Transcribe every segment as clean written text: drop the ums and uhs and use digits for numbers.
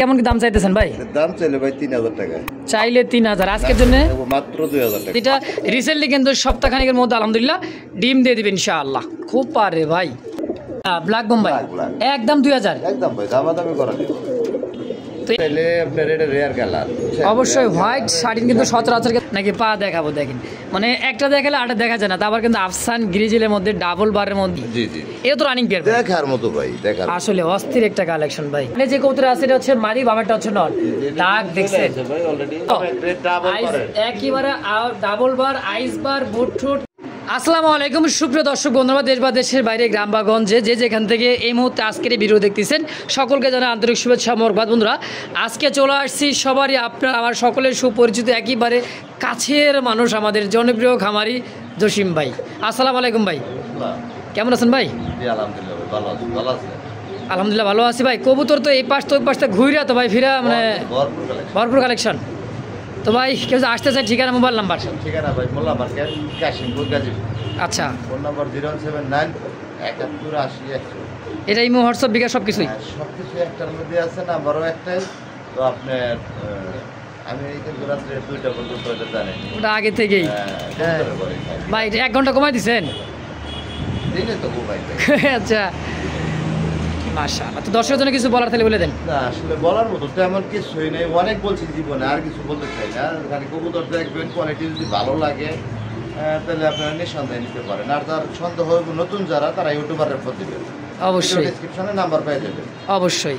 কেমন কি দাম চাইতেছেন ভাই? দাম চাইলে ভাই 3000 টাকা। চাইলে 3000, আজকের জন্য মাত্র 2000 টাকা। এটা রিসেন্টলি কিন্তু সপ্তাহখানেকের মধ্যে আলহামদুলিল্লাহ ডিম দিয়ে দিবেন ইনশাআল্লাহ। খুব পারে ভাই। ব্ল্যাক বোম্বাই একদম 2000 একদম ভাই দামাদামি করা নেই। তাহলে আপনার এটা রেয়ার কালার। অবশ্যই হোয়াইট শাড়ি কিন্তু সচরাচর নাকি পা দেখাবো দেখেন, মানে একটা দেখালে আরেকটা দেখা যায় না। তারপর কিন্তু আফসান গ্রিজেলের মধ্যে ডাবল বারের মধ্যে জি জি এটা তো রানিং পেয়ার দেখার মতো ভাই, দেখার আসলে অস্থির একটা কালেকশন ভাই। মানে যে কবুতর আছে এটা হচ্ছে মাদি, বামেরটা হচ্ছে নর। দাগ দেখছেন ভাই অলরেডি ডাবল করে একেবারে ডাবল বার আইস বার বুট ঠুট। আসসালামু আলাইকুম সুপ্রিয় দর্শক বন্ধুরা, দেশ বা দেশের বাইরে গ্রাম বা গঞ্জে যে যেখান থেকে এই মুহূর্তে আজকের এই ভিডিও দেখতেছেন সকলকে জানাই আন্তরিক শুভেচ্ছা মোরবাদ। বন্ধুরা আজকে চলে আসছি সবারই আপনার আমার সকলের সুপরিচিত একেবারে কাছের মানুষ আমাদের জনপ্রিয় খামারি জসিম ভাই। আসসালামু আলাইকুম ভাই, কেমন আছেন ভাই? আলহামদুলিল্লাহ ভালো আছি। ভালো আছেন? আলহামদুলিল্লাহ ভালো আছি ভাই। কবুতর তো এই পাশ তো ওই পাশটা ঘুরে তো ভাই ফিরা মানে ভরপুর কালেকশন। তো ভাই কেউ আসতে চাই ঠিকানা মোবাইল নাম্বার? ঠিকানা ভাই মোল্লা মার্কেট কাশিমপুর গাজীপুর। আচ্ছা, ফোন নাম্বার 079 71 80 100। এটা ইমো হোয়াটসঅ্যাপ বিকাশ সব কিছুই সব কিছু একটার মধ্যে আছে, নাম্বারও একটাই। তো আপনার আমি কিন্তু রাত্রে 2টা পর্যন্ত এটা জানি ওটা আগে থেকেই ভাই। 1 ঘন্টা কমাই দিছেন দিনে তো ভাই। আচ্ছা মাশাআল্লাহ। তো দর্শকের জন্য কিছু বলার তাহলে বলে দেন। না আসলে বলার মতো তেমন কিছুই নেই, অনেক বলছি জীবনে, আর কিছু বলতে চাই না। খালি কবুতর দেখবেন, কোয়ালিটি যদি ভালো লাগে তাহলে আপনারা নিঃসন্দেহে নিতে পারেন। আর তার সন্দেহ হবে নতুন যারা, তারা ইউটিউবার রেফার দিবেন, অবশ্যই ডেসক্রিপশনে নাম্বার পেয়ে যাবেন। অবশ্যই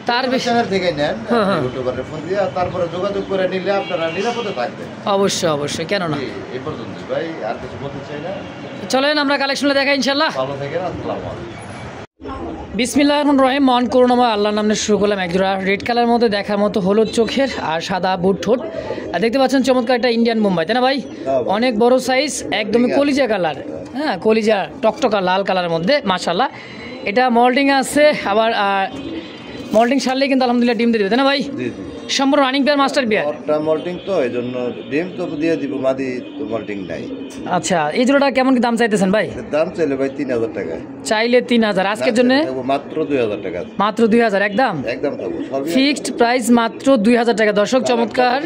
তার বেশি চ্যানেল থেকে নেন, ইউটিউবার রেফার দিয়ে তারপরে যোগাযোগ করে নিলে আপনারা নিরাপদে থাকবেন। অবশ্যই অবশ্যই, কেন না। এই পর্যন্ত ভাই, আর কিছু বলতে চাই না। চলেন আমরা কালেকশনে দেখাই ইনশাআল্লাহ। ভালো থাকেন, আসসালামু আলাইকুম। বিসমিল্লাহির রহমানির রহিম। মন করুণাময় আল্লাহর নামে শুরু করলাম। একজোড়া রেড কালার মধ্যে দেখার মতো হলুদ চোখের আর সাদা বুট ঠোঁট। আর দেখতে পাচ্ছেন চমৎকার একটা ইন্ডিয়ান বোম্বাই, তাই না ভাই? অনেক বড় সাইজ, একদমই কলিজা কালার। হ্যাঁ, কলিজা টকটকা লাল কালারের মধ্যে মাশাআল্লাহ। এটা মল্টিং আছে, আবার মল্টিং সারলেই কিন্তু আলহামদুলিল্লাহ ডিম দিয়ে দেবে, তাই না ভাই? জি জি সম্পূর্ণ রানিং পেয়ার মাস্টার পেয়ার। ওটা মল্টিং তো এইজন্য ডিম তো দিয়ে দিব, মাদি তো মল্টিং নাই। আচ্ছা, এই জোড়াটা কেমন কি দাম চাইতেছেন ভাই? দাম চাইলে ভাই 3000 টাকা। চাইলে 3000, আজকের জন্য মাত্র 2000 টাকা। মাত্র 2000 একদম একদম থাকবো ফিক্সড প্রাইস, মাত্র 2000 টাকা। দর্শক চমৎকার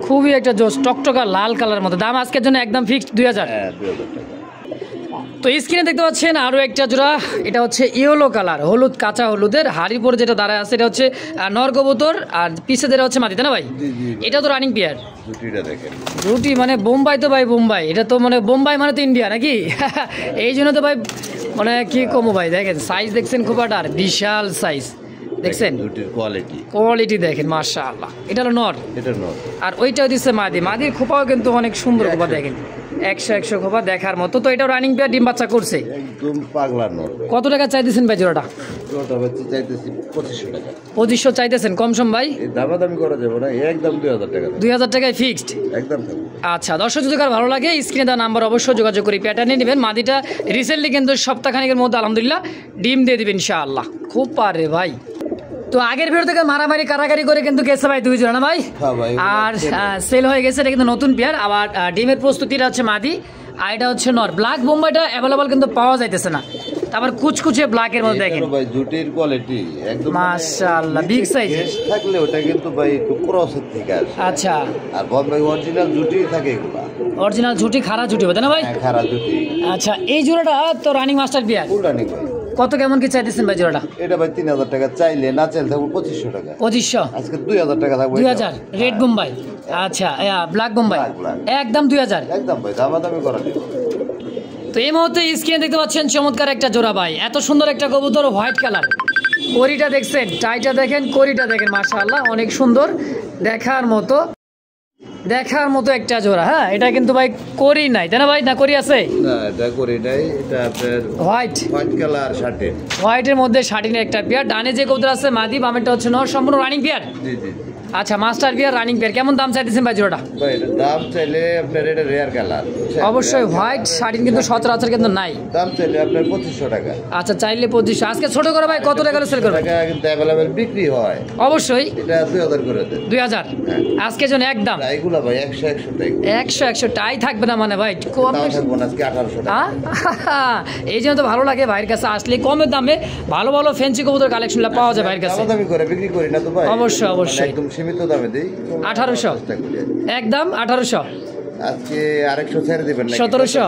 খুবই একটা জোস টকটকা লাল কালার মতো। দাম আজকের জন্য একদম ফিক্সড 2000। হ্যাঁ 2000 টাকা। তো স্ক্রিনে দেখতে পাচ্ছেন আরও একটা জোড়া, এটা হচ্ছে ইয়েলো কালার, হলুদ কাঁচা হলুদের হাড়ির পরে যেটা দাঁড়ায় আছে এটা হচ্ছে নর কবুতর, আর পিছে যেটা হচ্ছে মাটি, তাই না ভাই? এটা তো রানিং পেয়ার। জুটিটা দেখেন, রুটি মানে বোম্বাই তো ভাই, বোম্বাই এটা তো মানে বোম্বাই মানে তো ইন্ডিয়া নাকি এই জন্য তো ভাই মানে কি কমো ভাই। দেখেন সাইজ দেখছেন, খুব একটা বিশাল সাইজ দেখছেন, জুটির কোয়ালিটি দেখেন মাশাআল্লাহ। এটা হলো নর, এটা নর, আর ওইটাও দিচ্ছে মাদি। মাদির খোপাও কিন্তু অনেক সুন্দর খোপা, দেখেন 100 খোপা দেখার মতো। তো এটাও রানিং পেয়ার, ডিম বাচ্চা করছে। একদম পাগলা নর। কত টাকা চাইতেছেন ভাই জোড়াটা? জোড়াটা হচ্ছে চাইতেছি 2500 টাকা। 2500 চাইতেছেন, কম সম ভাই? এই দামাদামি করা যাবে না, একদম 2000 টাকা। 2000 টাকায় ফিক্সড একদম থাকবে। আচ্ছা, দর্শক যদি কার ভালো লাগে স্ক্রিনে দেওয়া নাম্বার অবশ্যই যোগাযোগ করে প্যাটার্নে নেবেন। মাদিটা রিসেন্টলি কিন্তু সপ্তাহখানেকের মধ্যে আলহামদুলিল্লাহ ডিম দিয়ে দিবেন ইনশাআল্লাহ। খুব পারে ভাই। তো আগের ভিডিও থেকে মারামারি কারাকারি করে কিন্তু গেছে ভাই 2 জোড়া, না ভাই? আর সেল হয়ে গেছে, এটা কিন্তু নতুন পেয়ার। আবার ডিমের প্রস্তুতিটা হচ্ছে মাদি, আর এটা হচ্ছে নর। ব্ল্যাক বোম্বাইটা অ্যাভেলেবল কিন্তু পাওয়া যাইতেছে না। তারপর কুচকুচে ব্ল্যাকের মধ্যে দেখেন ভাই জুটির কোয়ালিটি একদম মাশাআল্লাহ, বিগ সাইজ থাকলে ওটা কিন্তু ভাই একটু ক্রসের থেকে আসে। আচ্ছা, আর বোম্বাই অরিজিনাল জুটি থাকে এগুলা, অরিজিনাল ঝুটি খাড়া ঝুটি হবে, তাই না ভাই? খারাপ জুটি। আচ্ছা, এই জোড়াটা তো running master pair. Full running ভাই। কত কেমন কি চাইতেছেন ভাই জোড়াটা? এটা ভাই 3000 টাকা চাইলে, না চাইলে থাকবো 2500 টাকা। 2500 আজকে 2000 টাকা থাকবে। 2000 রেড বোম্বাই। আচ্ছা, ব্ল্যাক বোম্বাই একদম 2000 একদম ভাই দামাদামি করা নেই। তো এই মুহূর্তে স্ক্রিনে দেখতে পাচ্ছেন চমৎকার একটা জোড়া ভাই, এত সুন্দর একটা কবুতর, হোয়াইট কালার। করিটা দেখছেন, টাইটা দেখেন, করিটা দেখেন মাশাআল্লাহ, অনেক সুন্দর দেখার মতো একটা জোড়া। হ্যাঁ, এটা কিন্তু ভাই করি নাই, তাই না ভাই? না করি আছে? না এটা করি নাই, এটা আপনার হোয়াইট কালার শার্টে, হোয়াইটের মধ্যে শার্টিনের একটা পেয়ার। ডানে যে কবুতর আছে মাদি, বামেরটা হচ্ছে নর, সম্পূর্ণ রানিং পেয়ার। জি জি আচ্ছা মাস্টার বিয়ার রানিং পেয়ার কেমন দাম চাইতেছেন ভাই জোড়াটা? ভাই এটার দাম চাইলে আপনার এটা রেয়ার কালার, অবশ্যই হোয়াইট শাড়ির কিন্তু সচরাচর কিন্তু নাই। দাম চাইলে আপনার 2500 টাকা। আচ্ছা চাইলে 2500। আজকে ছোট করে ভাই কত টাকা সেল করবেন? টাকা কিন্তু অ্যাভেলেবেল বিক্রি হয় অবশ্যই। এটা 2000 করে দেন। 2000 আজকে জন্য একদম এইগুলা ভাই 100 টাকা। 100 টাই থাকবে না মানে ভাই কম দাম থাকবে না আজকে 1800 টাকা। এই জন্য তো ভালো লাগে ভাইয়ের কাছে আসলে কমের দামে ভালো ভালো ফ্যান্সি কবুতর কালেকশনটা পাওয়া যায় ভাইয়ের কাছে। দামি করে বিক্রি করি না তো ভাই, অবশ্যই অবশ্যই একদম সীমিত দামে দেই। 1800 একদম 1800। আজকে আরেকশো ছেড়ে দিবেন না? 1700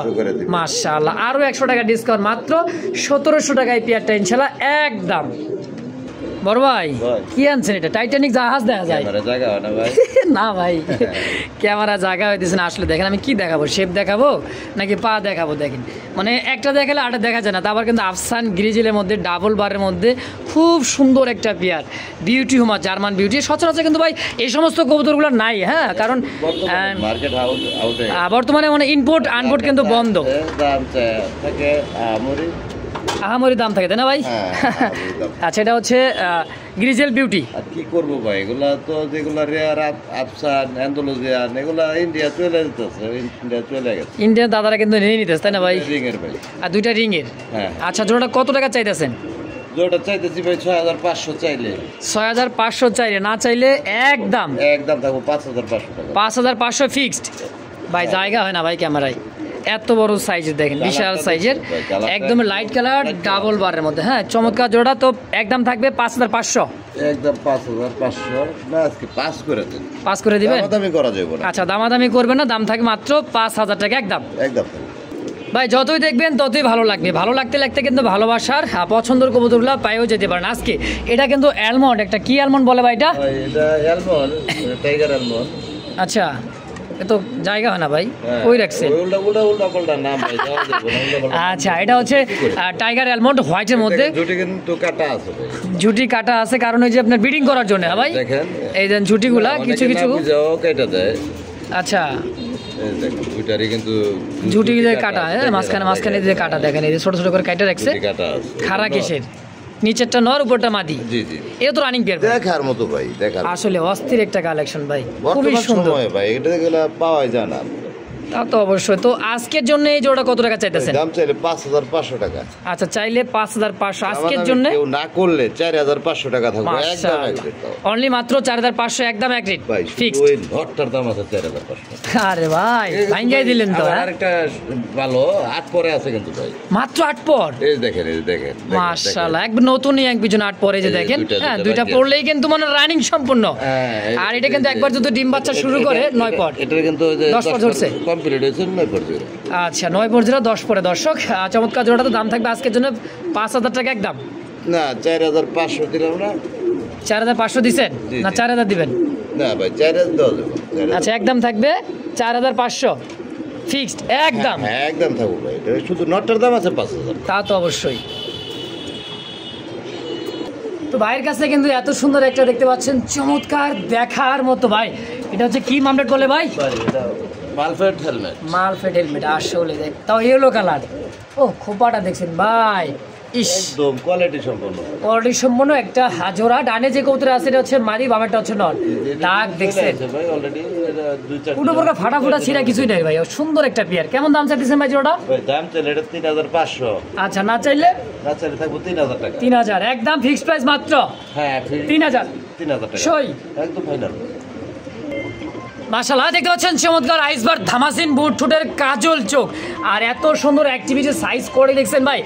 মাশাআল্লাহ, আরো 100 টাকা ডিসকাউন্ট, মাত্র 1700 টাকায় পেয়ারটা ইনশাআল্লাহ একদম। বড় ভাই কি আনছেন এটা? টাইটানিক জাহাজ দেখা যায় জায়গা হয় না ভাই? না ভাই ক্যামেরা জায়গা হইতেছে না। আসলে দেখেন আমি কি দেখাবো, শেপ দেখাবো নাকি পা দেখাবো? দেখেন মানে একটা দেখালে আরেকটা দেখা যায় না। তারপর কিন্তু আফসান গ্রিজেলের মধ্যে ডাবল বারের মধ্যে খুব সুন্দর একটা পেয়ার, বিউটি হুমা জার্মান বিউটি। সচরাচর কিন্তু ভাই এই সমস্ত কবুতরগুলো নাই, হ্যাঁ, কারণ মার্কেট আউটে বর্তমানে মানে ইম্পোর্ট আনপোর্ট কিন্তু বন্ধ। দাম থাকে আহামরি দাম থাকে তাই না ভাই? আচ্ছা এটা হচ্ছে গ্রিজেল বিউটি। আর কি করবো ভাই, এগুলা তো যেগুলা রেয়ার আফসান অ্যান্ডালুজিয়ান এগুলা ইন্ডিয়া চলে যেতেছে, ইন্ডিয়া চলে গেছে। ইন্ডিয়ান দাদারা কিন্তু নিয়ে নিতেছে তাই না ভাই? রিংয়ের ভাই, আর দুইটা রিংয়ের। হ্যাঁ। আচ্ছা জোড়াটা কত টাকা চাইতেছেন? জোড়াটা চাইতেছি ভাই 6500 চাইলে। 6500 চাইলে, না চাইলে একদম থাকবো 5500 টাকা। 5500 ফিক্সড ভাই। জায়গা হয় না ভাই ক্যামেরায়, এত বড় সাইজের দেখেন, বিশাল সাইজের, একদম লাইট কালার ডাবল বারের মধ্যে। হ্যাঁ চমৎকার জোড়া। তো একদম থাকবে 5500 একদম 5500 না, আজকে পাস করে দেন। পাস করে দিবেন? দামাদামি করা যাবে না। আচ্ছা দামাদামি করবেন না, দাম থাকে মাত্র 5000 টাকা একদম। একদম ভাই যতই দেখবেন ততই ভালো লাগবে। ভালো লাগতে লাগতে কিন্তু ভালোবাসার পছন্দের কবুতরগুলো পাইও যেতে পারেন। আজকে এটা কিন্তু অ্যালমন্ড, একটা কি অ্যালমন্ড বলে ভাই এটা? এটা অ্যালমন্ড, টাইগার অ্যালমন্ড। আচ্ছা তো জায়গা হয় না ভাই, ওই রাখছেন। আচ্ছা এটা হচ্ছে টাইগার অ্যালমন্ড হোয়াইটের মধ্যে। ঝুটি কাটা আছে কারণ ওই যে আপনার ব্রিডিং করার জন্য। হ্যাঁ ভাই এই যে ঝুটিগুলা কিছু কিছু আচ্ছা ঝুটি যে কাটা, হ্যাঁ মাঝখানে যে কাটা দেখেন, এই যে ছোট ছোট করে কাটা রাখছে। খাড়া কেশের, নিচেরটা নর উপরটা মাদি। এটা তো রানিং পেয়ার দেখার মতো ভাই, দেখার আসলে অস্থির একটা কালেকশন ভাই, খুবই সুন্দর ভাই। এটা পাওয়া যায় না। তা তো অবশ্যই। তো আজকের জন্য এই জোড়া কত টাকা চাইতেছেন? দাম চাইলে 5500 টাকা। আচ্ছা চাইলে 5500 আজকের জন্য। কেউ না করলে 4500 টাকা থাকবে একদম এক রেট। অনলি মাত্র 4500 একদম এক রেট ফিক্সড। ওই ভট্টার দাম আছে 4500। আরে ভাই ভাঙ্গাই দিলেন তো। আরেকটা ভালো 8 পরে আছে কিন্তু ভাই, মাত্র 8 পর। এই দেখেন মাশাআল্লাহ একদম নতুনই এক বিজন 8 পরে যে দেখেন। হ্যাঁ দুইটা পড়লেই কিন্তু মানে রানিং সম্পূর্ণ। আর এটা কিন্তু একবার যদি ডিম বাচ্চা শুরু করে 9 পর, এটা কিন্তু 10 পর ধরছে। আচ্ছা 9 পর 10 পরে। দর্শক চমৎকার জোড়াটা দাম থাকবে আজকের জন্য 5000 টাকা একদম। না 4500 দিলাম না। 4500 দিবেন না 4000 দিবেন? না ভাই 4000 দাও। আচ্ছা একদম থাকবে 4500 ফিক্সড একদম। হ্যাঁ একদম থাকবে ভাই। এটা শুধু নটটার দাম আছে 5000। তা তো অবশ্যই। তো ভাইয়ের কাছে কিন্তু এত সুন্দর একটা দেখতে পাচ্ছেন, চমৎকার দেখার মতো ভাই। এটা হচ্ছে কি মামলেট বলে ভাই? মালফেড হেলমেট। মালফেড হেলমেট আসলে দেখ, তাও ইয়েলো কালার। ও খোপাটা দেখছেন ভাই, একদম কোয়ালিটি সম্পন্ন একটা জোড়া। ডানে যে কবুতর আছে এটা হচ্ছে মাদি, বামেরটা হচ্ছে নর। দাগ দেখছেন ভাই অলরেডি কোনো প্রকার ফাটা ছিঁড়া কিছুই নাই ভাই। সুন্দর একটা পেয়ার। কেমন দাম চাইতেছেন ভাই জোড়াটা? ভাই দাম চাইলে এটা 3500। আচ্ছা না চাইলে থাকবো 3000 টাকা। 3000 একদম ফিক্সড প্রাইস মাত্র। হ্যাঁ 3000 টাকা সই একদম ফাইনাল। মাশাআল্লাহ দেখতে পাচ্ছেন চমৎকার আইসবার ধামাসিন বুট ঠোঁটের কাজল চোখ আর এত সুন্দর অ্যাক্টিভিটি সাইজ করে দেখছেন ভাই।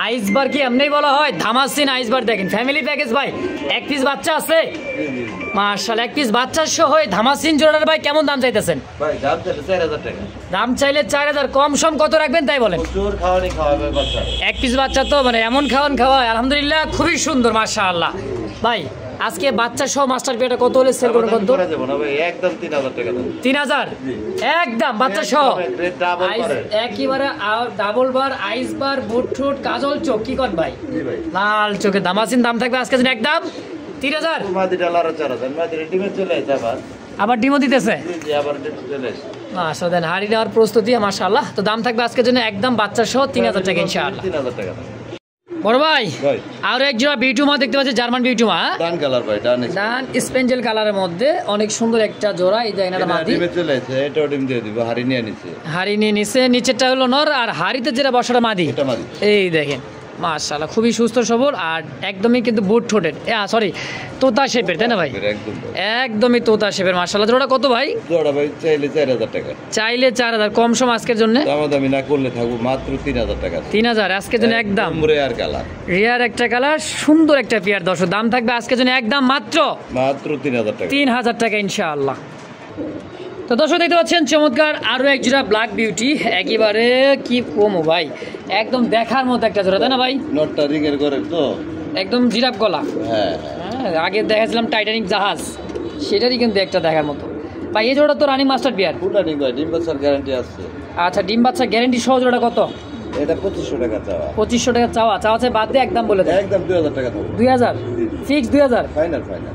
আইসবার কি এমনি বলা হয়? ধামাসিন আইসবার দেখেন, ফ্যামিলি প্যাকেজ ভাই। এক পিস বাচ্চা আছে মাশাআল্লাহ, এক পিস বাচ্চা সহ ধামাসিন জোড়ার ভাই কেমন দাম চাইতেছেন? ভাই দাম চাইলে 4000 টাকা। দাম চাইলে 4000, কম সম কত রাখবেন তাই বলেন? প্রচুর খাওয়াবে বাচ্চা। এক পিস বাচ্চা তো মানে এমন খাওয়ায় আলহামদুলিল্লাহ খুবই সুন্দর মাশাআল্লাহ। ভাই আজকে বাচ্চা সহ মাস্টার পেয়ারটা কত হলে সেল করবেন? কত? একদম 3000 টাকা দাম। 3000 একদম বাচ্চা সহ একেবারে ডাবল বার আইস বার বুট ঠোঁট কাজল চোখ কি কর ভাই? লাল চোখে ধামাসিন দাম থাকবে আজকে জন্য একদম 3000। আবার ডিমও দিতেছে মাশাআল্লাহ, হাড়ি নেওয়ার প্রস্তুতি মাশাআল্লাহ। তো দাম থাকবে আজকের জন্য একদম বাচ্চা সহ 3000 টাকা ইনশাআল্লাহ। বড় ভাই ভাই আর এক জোড়া বিউটিমা দেখতে পাচ্ছি, জার্মান বিউটিমা, ডান কালার ভাই, ডান ডান স্পেঞ্জেল কালারের মধ্যে অনেক সুন্দর একটা জোড়া। এই দেখেন এটা মাদি, ডিমে চলে এসেছে, এটাও ডিম দিয়ে দিব, হাড়ি নিয়ে নিছে, হাড়ি নিয়ে নিচে, নিচেরটা হলো নর আর হাড়িতে যেটা বসাটা মাদি। এটা মাদি। এই দেখেন মাশাআল্লাহ খুবই সুস্থ সবল আর একদমই কিন্তু বুট ঠোঁটের, সরি তোতা শেপের, তাই না ভাই? একদম ভাই। একদমই তোতা শেপের মাশাআল্লাহ। জোড়া কত ভাই? জোড়া ভাই চাইলে 4000 টাকা, চাইলে 4000, কম সম আজকের জন্য দামাদামি না করলে থাকবো মাত্র 3000 টাকা। 3000 আজকের জন্য একদম। রেয়ার কালার, রিয়ার একটা কালার, সুন্দর একটা পেয়ার দর্শক, দাম থাকবে আজকের জন্য একদম মাত্র 3000 টাকা, 3000 টাকা ইনশাআল্লাহ। তো দর্শক দেখতে পাচ্ছেন চমৎকার আরো এক জোড়া ব্ল্যাক বিউটি, একেবারে কি কমো ভাই, একদম দেখার মতো একটা জোড়া, তাই না ভাই? নটটা রিং এর করে তো একদম জিরাফ গলা। হ্যাঁ আগে দেখাছিলাম টাইটানিক জাহাজ, সেটারই কিন্তু একটা দেখার মতো ভাই। এই জোড়া তো রানিং মাস্টার বিয়ার, পুরা ডিম ভাই, ডিম বাচ্চার গ্যারান্টি আছে। আচ্ছা ডিম বাচ্চা গ্যারান্টি সহ জোড়াটা কত? এটা 2500 টাকা চাওয়া, 2500 টাকা চাওয়া, চাওয়া চাই বাদ দিয়ে একদম বলে দেয় একদম 2000 টাকা থাকবে, 2000 ফিক্স 2000 ফাইনাল ফাইনাল।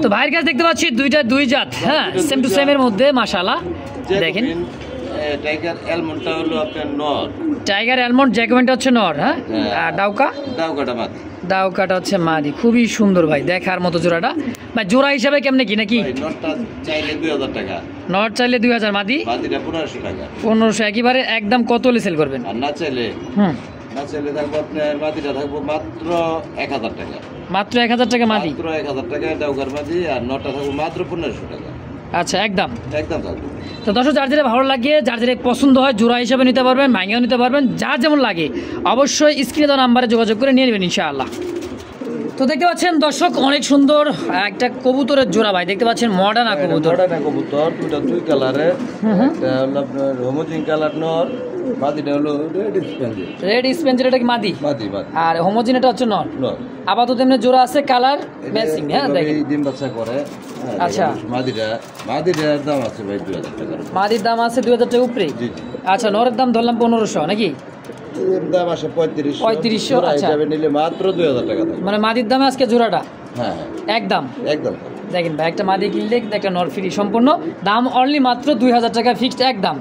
তো ভাইয়ের কাছে দেখতে পাচ্ছি দুই জাত, হ্যাঁ সেম টু সেম এর মধ্যে মাশাআল্লাহ। দেখেন টাইগার অ্যালমন্ডটা হলো আপনার নর, টাইগার অ্যালমন্ড জ্যাকমেন্টটা হচ্ছে নর, হ্যাঁ আর ডাউকা, ডাউকাটা মাদি, ডাউকাটা হচ্ছে মাদি। খুবই সুন্দর ভাই, দেখার মতো জোড়াটা ভাই। জোড়া হিসাবে কেমনে কি নাকি? ভাই নটটা চাইলে 2000 টাকা, নর চাইলে 2000, মাদি মাদিটা 1500 টাকা। 1500 একেবারে একদম। কত হলে সেল করবেন? আর না চাইলে থাকবো আপনার মাদিটা থাকবো মাত্র 1000 টাকা, মাত্র 1000 টাকা মাদি, মাত্র 1000 টাকা ডাউকার মাদি। আর নটটা থাকবো মাত্র 1500 টাকা, আচ্ছা একদম একদম থাকবে। তো দর্শক যার যেটা ভালো লাগে, যার যেটা পছন্দ হয়, জোড়া হিসাবে নিতে পারবেন, ভাঙিয়েও নিতে পারবেন, যার যেমন লাগে অবশ্যই স্ক্রিনে দেওয়া নাম্বারে যোগাযোগ করে নিয়ে নেবেন ইনশাআল্লাহ। তো দেখতে পাচ্ছেন দর্শক অনেক সুন্দর একটা কবুতরের জোড়া ভাই, দেখতে পাচ্ছেন মডার্ন কবুতর, মডার্ন কবুতর, দুই কালারের, একটা হলো আপনার হোমোজিন কালার নর, মাদিটা হলো রেড স্পেঞ্জের, এটা কি মাদি? মাদি মাদি। আর হোমোজিন এটা হচ্ছে নর। নর আপাতত এমনি জোড়া আছে, কালার ম্যাচিং, হ্যাঁ দেখেন। এই ডিম বাচ্চা করে। আচ্ছা মাদিটার দাম আছে ভাই 2000 টাকা, মাদির দাম আছে 2000 টাকা উপরে। জি জি। আচ্ছা নরের দাম ধরলাম 1500 নাকি? এর দাম আসে 3500, আচ্ছা হিসাবে নিলে মাত্র 2000 টাকা থাকবে। মানে মাদির দামে আজকে জোড়াটা হ্যাঁ একদম একদম। দেখেন ভাই, একটা মাদি কিনলে একটা নর ফ্রি সম্পূর্ণ, দাম অনলি মাত্র 2000 টাকা ফিক্সড একদম।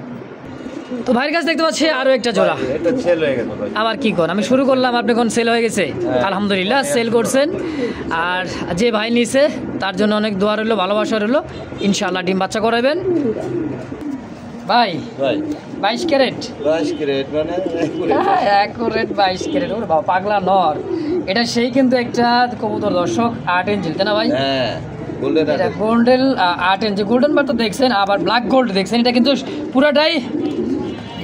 তো ভাইয়ের কাছে দেখতে পাচ্ছি আরো একটা জোড়া, এটা সেল হয়ে গেছে ভাই। আবার কি কোন আমি শুরু করলাম, আপনি কোন সেল হয়ে গেছে? আলহামদুলিল্লাহ সেল করছেন। আর যে ভাই নিছে তার জন্য অনেক দোয়া রইলো, ভালোবাসা রইলো, ইনশাআল্লাহ ডিম বাচ্চা করাবেন ভাই। ভাই 22 ক্যারেট, 22 ক্যারেট মানে অ্যাকুরেট 22 ক্যারেট। ওরে বাবা পাগলা নর, এটা সেই কিন্তু একটা কবুতর দর্শক, 8 ইঞ্চি, তাই না ভাই? হ্যাঁ গোল্ডেন এটা গোল্ডেন 8 ইঞ্চি, গোল্ডেন বার তো দেখছেন, আবার ব্ল্যাক গোল্ড দেখছেন, এটা কিন্তু পুরাটাই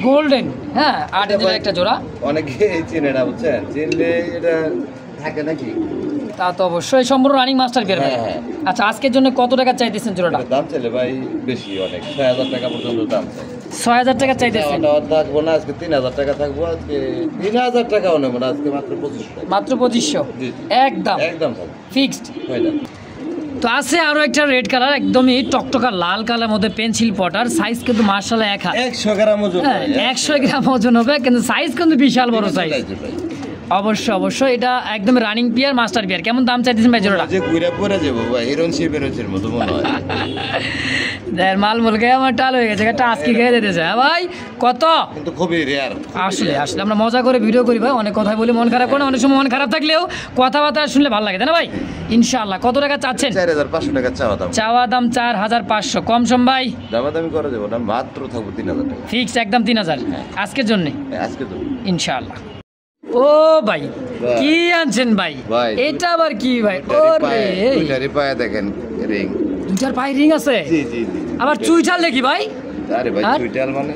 গোল্ডেন, হ্যাঁ 8 ইঞ্চির একটা জোড়া। অনেকে চিনে না, বুঝছেন, চিনলে এটা থাকে নাকি? তা তো অবশ্যই সম্পূর্ণ রানিং মাস্টার বিয়ার ভাই। হ্যাঁ। আচ্ছা আজকের জন্য কত টাকা চাইতেছেন জোড়াটা? এটার দাম চাইলে ভাই বেশি, অনেক 6000 টাকা পর্যন্ত দাম চাই। 6000 টাকা চাইতেছেন? থাকবো না আজকে, 3000 টাকা থাকবো আজকে, 3000 টাকাও নেবো না আজকে, মাত্র 2500 টাকা, মাত্র 2500 জি। একদম একদম থাকবে ফিক্সড। হয় না। তো আছে আরো একটা রেড কালার, একদমই টকটকা লাল কালার মধ্যে পেন্সিল পটার, সাইজ কিন্তু মাশাআল্লাহ 100 গ্রাম ওজন, হ্যাঁ 100 গ্রাম ওজন হবে, কিন্তু সাইজ কিন্তু বিশাল বড় সাইজ। অবশ্যই অবশ্যই এটা একদম রানিং পিয়ার মাস্টার পিয়ার। কেমন দাম চাইতেছেন ভাই জোড়াটা? যে ঘুরে পড়ে যাবো ভাই, হিরোইন শিবের মতো মনে হয়। দেখ মাল মুলকে আমার টাল হয়ে গেছে, একটা আজকে খেয়ে দিতে চাই ভাই। কত? কিন্তু খুবই রেয়ার। আসলে আসলে আমরা মজা করে ভিডিও করি ভাই, অনেক কথাই বলি, মন খারাপ করে, অনেক সময় মন খারাপ থাকলেও কথাবার্তা শুনলে ভালো লাগে, তাই না ভাই? ইনশাআল্লাহ। কত টাকা চাচ্ছেন? 4500 টাকা চাওয়া দাম। চাওয়া দাম 4500, কম সম ভাই? দামাদামি করে দেবো না, মাত্র থাকবো 3000 টাকা ফিক্স একদম 3000 আজকের জন্য আজকে তো ইনশাআল্লাহ। ও ভাই কি আনছেন ভাই? ভাই, এটা আবার কি ভাই? ওরে দুইটারই পায়ে দেখেন রিং, দুইটার পায়ে রিং আছে, জি জি জি। আবার চুইঠাল দেখি ভাই। আরে ভাই আর? চুইটাল মানে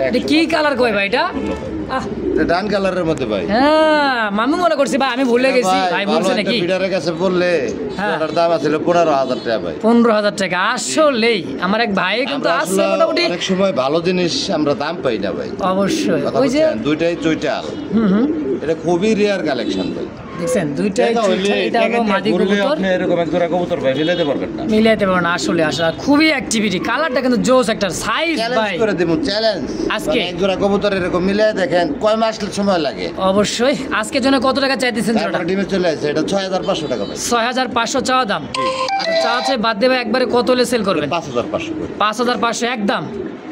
এটা কি কালার কই ভাই এটা? এটা ডান কালারের মধ্যে ভাই। হ্যাঁ মামু মনে করছি ভাই, আমি ভুলে গেছি ভাই, বলছে ভালো একটা নাকি? বিডারের কাছে বললে হ্যাঁ। ওটার দাম আছিল 15000 টাকা ভাই। 15000 টাকা আসলেই আমার এক ভাই কিন্তু আমরা আছে আসলে মোটামুটি। অনেক সময় ভালো জিনিস আমরা দাম পাই না ভাই। অবশ্যই কথা ওই যে বলছেন, দুইটাই চুইটাল, এটা খুবই রেয়ার কালেকশন ভাই। দেখছেন দুইটাই চুইঠাল, এটা হলো মাদি কবুতর। আপনি এরকম এক জোড়া কবুতর ভাই মিলাতে পারবেন না, মিলাইতে পারবো না আসলে। আসলে খুবই অ্যাক্টিভিটি, কালারটা কিন্তু জোস একটা, সাইজ চ্যালেঞ্জ ভাই করে দেব, চ্যালেঞ্জ আজকে। এক জোড়া কবুতর এরকম মিলাই দেখেন কয় মাস সময় লাগে। অবশ্যই আজকের জন্য কত টাকা চাইতেছেন জোড়া? তারপর ডিমে চলে আসে, এটা 6500 টাকা ভাই। 6500 চাওয়া দাম। আচ্ছা চাওয়া চাই বাদ দেবে, একবারে কত হলে সেল করবেন? 5500 করে। 5500 একদম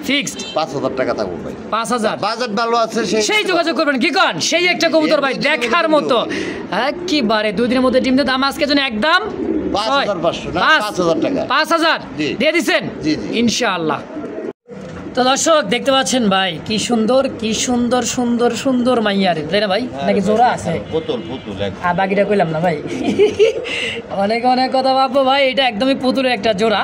ফিক্সড 5000 টাকা থাকবো ভাই। 5000 বাজেট ভালো আছে সেই যোগাযোগ করবেন কি কন, সেই একটা কবুতর ভাই দেখার মতো একেবারে 2 দিনের মধ্যে ডিম দিয়ে দাম আজকে জন্য একদম 5500 না 5000 টাকা 5000 জি। দিয়ে দিচ্ছেন জি, জি। ইনশাআল্লাহ। তো দর্শক দেখতে পাচ্ছেন ভাই কি সুন্দর কি সুন্দর সুন্দর সুন্দর মাইয়ার, তাই না ভাই? নাকি জোড়া আছে? পুতুল আর বাকিটা কইলাম না ভাই। অনেক অনেক কথা ভাববো ভাই, এটা একদমই পুতুলের একটা জোড়া।